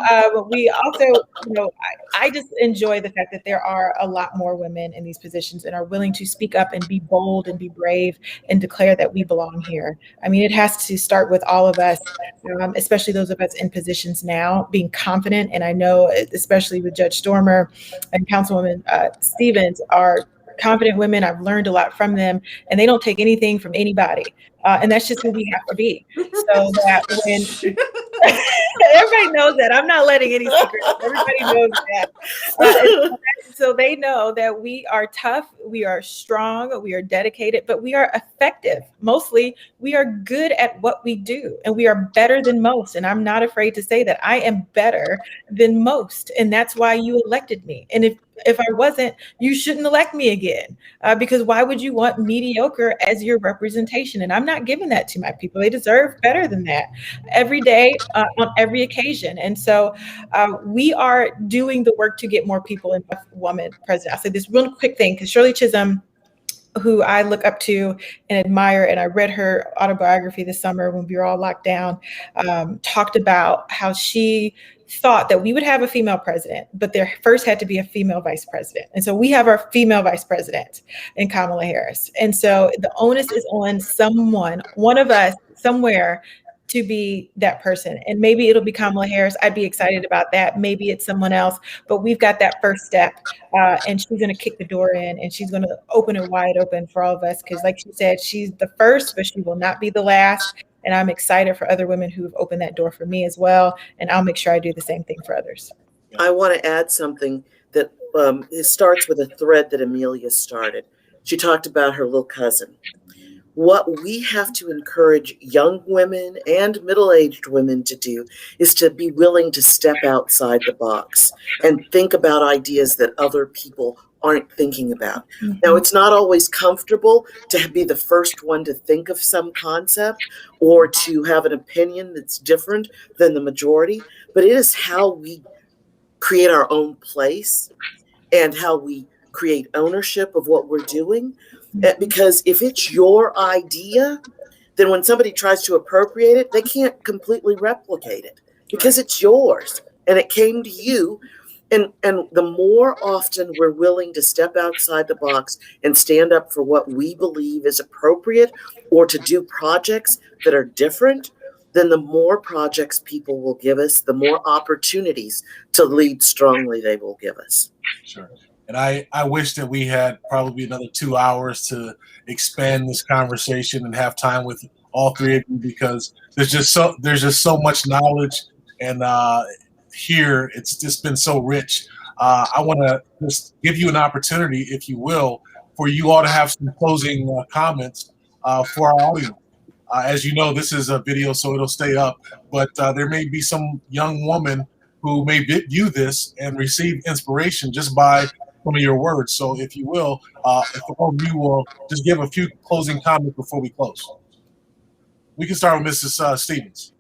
S9: we also, I just enjoy the fact that there are a lot more women in these positions and are willing to speak up and be bold and be brave and declare that we belong here. I mean, it has to start with all of us, especially those of us in positions now, being confident. And I know, especially with Judge Stormer and Councilwoman Stevens, are confident women. I've learned a lot from them, and they don't take anything from anybody. And that's just who we have to be. So that when everybody knows that, I'm not letting any secrets. Everybody knows that. So they know that we are tough, we are strong, we are dedicated, but we are effective. Mostly, we are good at what we do, and we are better than most. And I'm not afraid to say that I am better than most. And that's why you elected me. And if if I wasn't, you shouldn't elect me again. Because why would you want mediocre as your representation? And I'm not giving that to my people. They deserve better than that every day, on every occasion. And so we are doing the work to get more people in woman president. I'll say this real quick thing, because Shirley Chisholm, who I look up to and admire, and I read her autobiography this summer when we were all locked down, talked about how she thought that we would have a female president, but there first had to be a female vice president. And so we have our female vice president in Kamala Harris. And so the onus is on someone, one of us somewhere, to be that person. And maybe it'll be Kamala Harris. I'd be excited about that. Maybe it's someone else, but we've got that first step, and she's going to kick the door in, and she's going to open it wide open for all of us. Because like she said, she's the first, but she will not be the last. And I'm excited for other women who have opened that door for me as well. And I'll make sure I do the same thing for others.
S10: I want to add something that it starts with a thread that Emelia started. She talked about her little cousin. What we have to encourage young women and middle-aged women to do is to be willing to step outside the box and think about ideas that other people aren't thinking about. Mm-hmm. Now, it's not always comfortable to be the first one to think of some concept or to have an opinion that's different than the majority, but it is how we create our own place and how we create ownership of what we're doing. Because if it's your idea, then when somebody tries to appropriate it, they can't completely replicate it because it's yours and it came to you. And the more often we're willing to step outside the box and stand up for what we believe is appropriate or to do projects that are different, then the more projects people will give us, the more opportunities to lead strongly they will give us.
S7: Sure. And I wish that we had probably another 2 hours to expand this conversation and have time with all three of you, because there's just so much knowledge, and here it's just been so rich. I want to just give you an opportunity, if you will, for you all to have some closing comments for our audience. As you know, this is a video, so it'll stay up, but there may be some young woman who may view this and receive inspiration just by some of your words. So if you will, if all of you will just give a few closing comments before we close. We can start with Mrs. Stevens.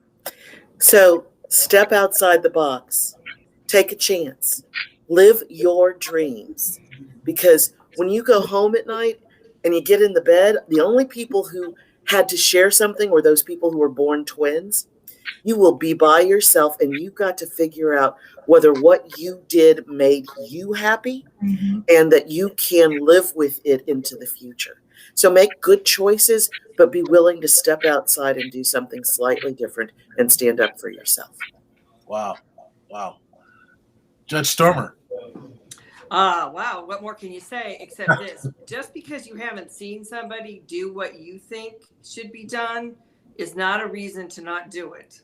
S10: So step outside the box, take a chance, live your dreams. Because when you go home at night and you get in the bed, the only people who had to share something were those people who were born twins. You will be by yourself, and you've got to figure out whether what you did made you happy, mm-hmm. and that you can live with it into the future. So make good choices, but be willing to step outside and do something slightly different and stand up for yourself.
S7: Wow. Judge Stormer.
S8: Wow. What more can you say except this? Just because you haven't seen somebody do what you think should be done is not a reason to not do it.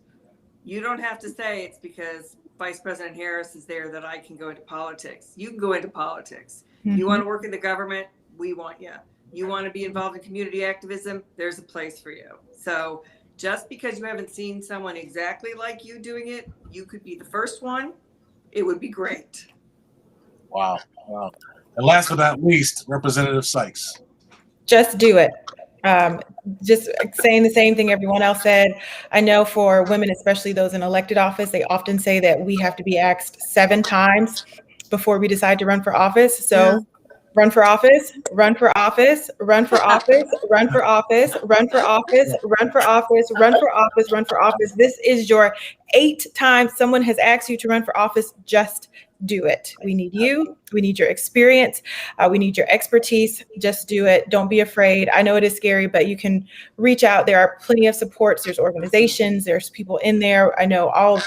S8: You don't have to say it's because Vice President Harris is there that I can go into politics. You can go into politics. Mm-hmm. You want to work in the government? We want you. You want to be involved in community activism? There's a place for you. So just because you haven't seen someone exactly like you doing it, you could be the first one. It would be great.
S7: Wow. And last but not least, Representative Sykes.
S9: Just do it. Just saying the same thing everyone else said. I know for women, especially those in elected office, they often say that we have to be asked 7 times before we decide to run for office. So run for office, run for office, run for office, run for office, run for office, run for office, run for office, run for office. This is your 8th time someone has asked you to run for office. Just do it. We need you. We need your experience. We need your expertise. Just do it. Don't be afraid. I know it is scary, but you can reach out. There are plenty of supports. There's organizations. There's people in there. I know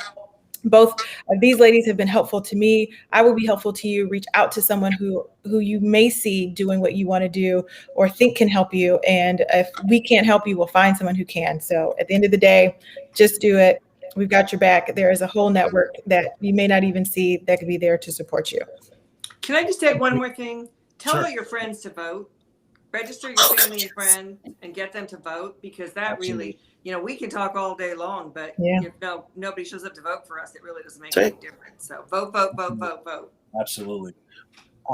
S9: both of these ladies have been helpful to me. I will be helpful to you. Reach out to someone who you may see doing what you want to do or think can help you. And if we can't help you, we'll find someone who can. So at the end of the day, just do it. We've got your back. There is a whole network that you may not even see that could be there to support you.
S8: Can I just add one more thing? Tell all your friends to vote. Register your family and friends and get them to vote, because that really, we can talk all day long, but if nobody shows up to vote for us, it really doesn't make any difference. So vote.
S7: Absolutely.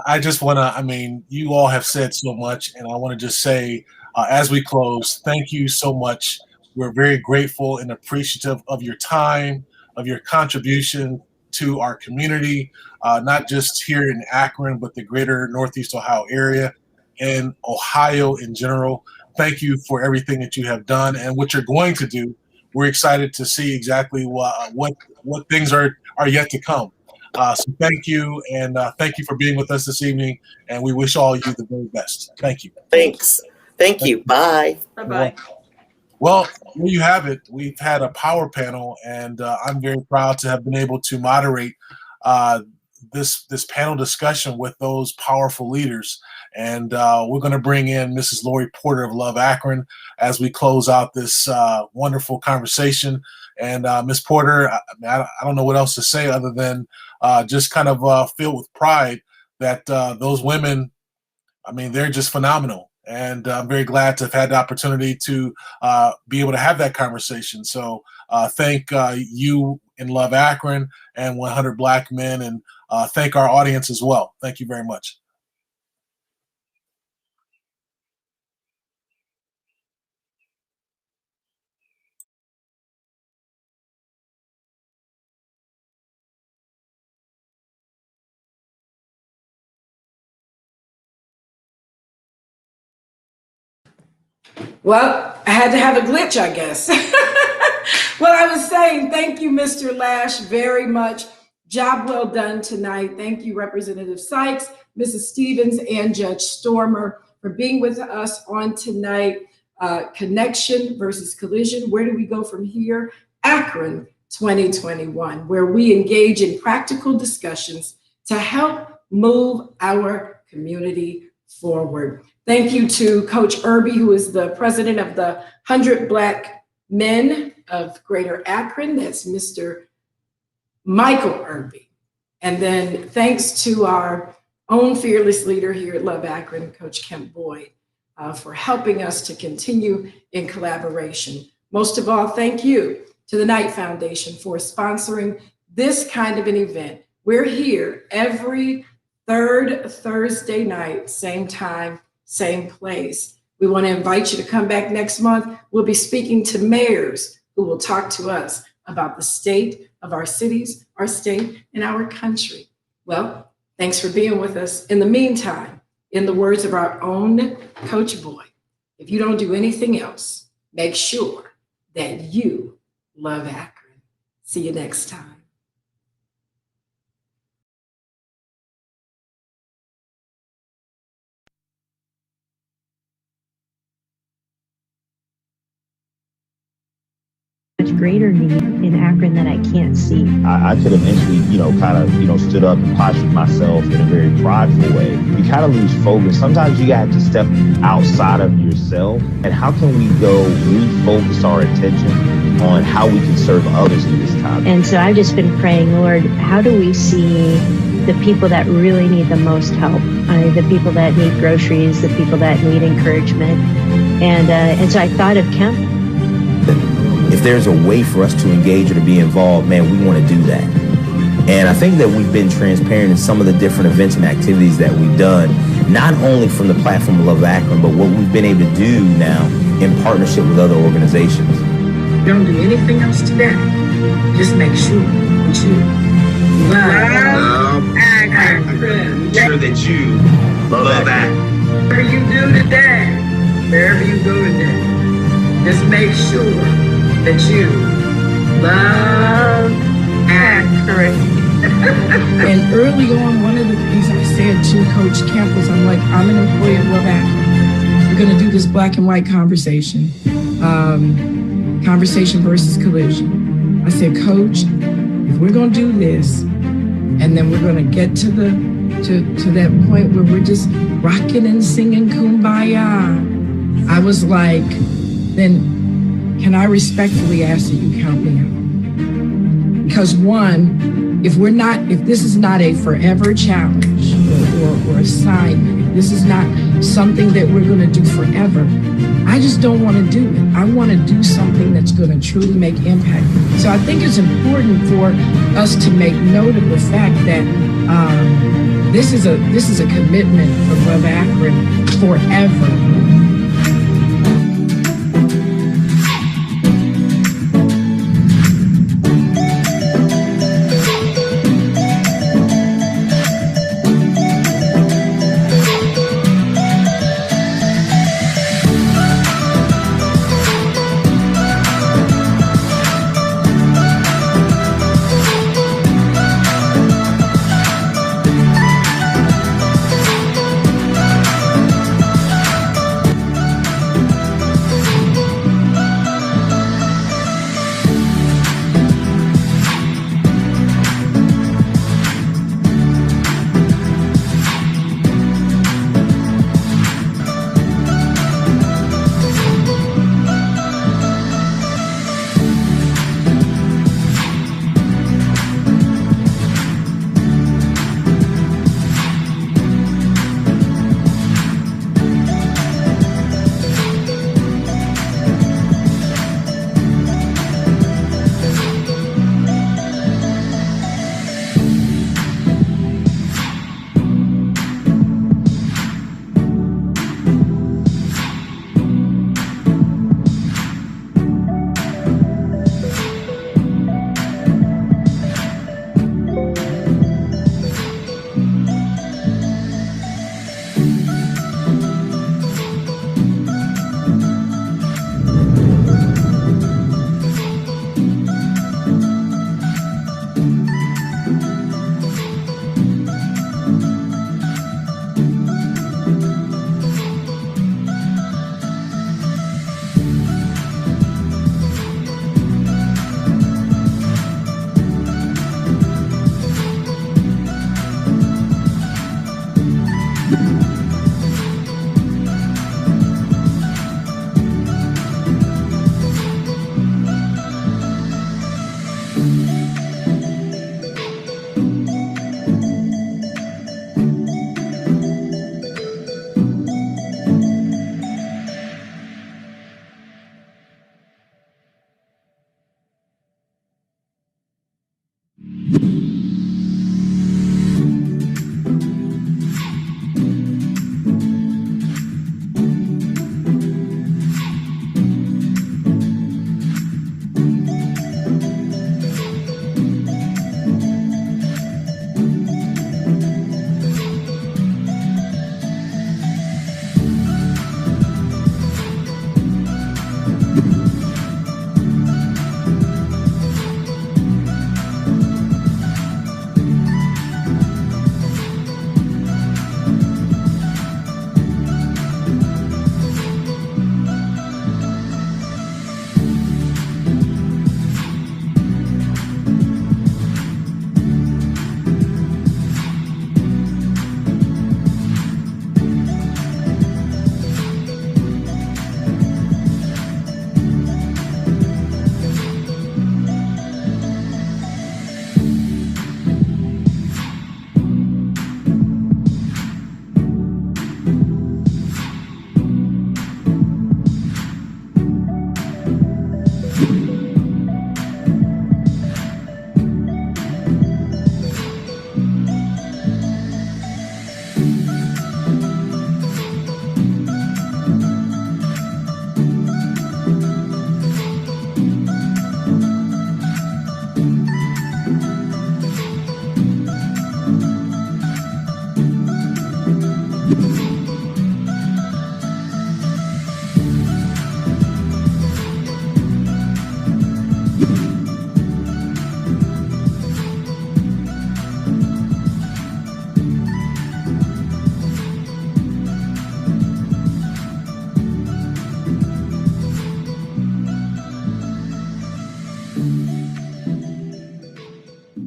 S7: I just want to, I mean, you all have said so much, and I want to just say, as we close, thank you so much. We're very grateful and appreciative of your time, of your contribution to our community, not just here in Akron, but the greater Northeast Ohio area and Ohio in general. Thank you for everything that you have done and what you're going to do. We're excited to see exactly what things are yet to come. So thank you, and thank you for being with us this evening, and we wish all you the very best. Thank you.
S10: Thanks. Thank you. Bye.
S8: Bye-bye.
S7: Well, there you have it. We've had a power panel, and I'm very proud to have been able to moderate this panel discussion with those powerful leaders. And we're going to bring in Mrs. Lori Porter of Love Akron as we close out this wonderful conversation. And Ms. Porter, I don't know what else to say other than just kind of filled with pride that those women, I mean, they're just phenomenal. And I'm very glad to have had the opportunity to be able to have that conversation. So thank you in Love Akron and 100 Black Men, and thank our audience as well. Thank you very much.
S6: Well, I had to have a glitch, I guess. Well, I was saying, thank you, Mr. Lash, very much. Job well done tonight. Thank you, Representative Sykes, Mrs. Stevens, and Judge Stormer for being with us on tonight. Connection versus collision. Where do we go from here? Akron 2021, where we engage in practical discussions to help move our community forward. Thank you to Coach Irby, who is the president of the 100 Black Men of Greater Akron. That's Mr. Michael Irby. And then thanks to our own fearless leader here at Love Akron, Coach Kemp Boyd, for helping us to continue in collaboration. Most of all, thank you to the Knight Foundation for sponsoring this kind of an event. We're here every third Thursday night, same time, same place. We want to invite you to come back next month. We'll be speaking to mayors who will talk to us about the state of our cities, our state, and our country. Well, thanks for being with us. In the meantime, in the words of our own Coach Boyd, if you don't do anything else, make sure that you love Akron. See you next time.
S1: Much greater need in Akron that I can't see.
S2: I could eventually, stood up and postured myself in a very prideful way. You kind of lose focus. Sometimes you have to step outside of yourself. And how can we go refocus our attention on how we can serve others in this time?
S1: And so I've just been praying, Lord, how do we see the people that really need the most help? The people that need groceries, the people that need encouragement. And so I thought of Kemp.
S3: If there's a way for us to engage or to be involved, man, we want to do that. And I think that we've been transparent in some of the different events and activities that we've done, not only from the platform of Love Akron, but what we've been able to do now in partnership with other organizations.
S4: Don't do anything else today. Just make sure that you love Akron.
S3: Make sure that you love Akron.
S4: Whatever you do today, wherever you go today, just make sure that you love Akron.
S6: And early on, one of the things I said to Coach Kemp was, I'm like, I'm an employee at Love Akron. We're going to do this black and white conversation, conversation versus collision. I said, Coach, if we're going to do this, and then we're going to get to that point where we're just rocking and singing Kumbaya, I was like, then can I respectfully ask that you count me out? Because one, if this is not a forever challenge or assignment, if this is not something that we're going to do forever, I just don't want to do it. I want to do something that's going to truly make impact. So I think it's important for us to make note of the fact that This is a commitment from Love Akron forever.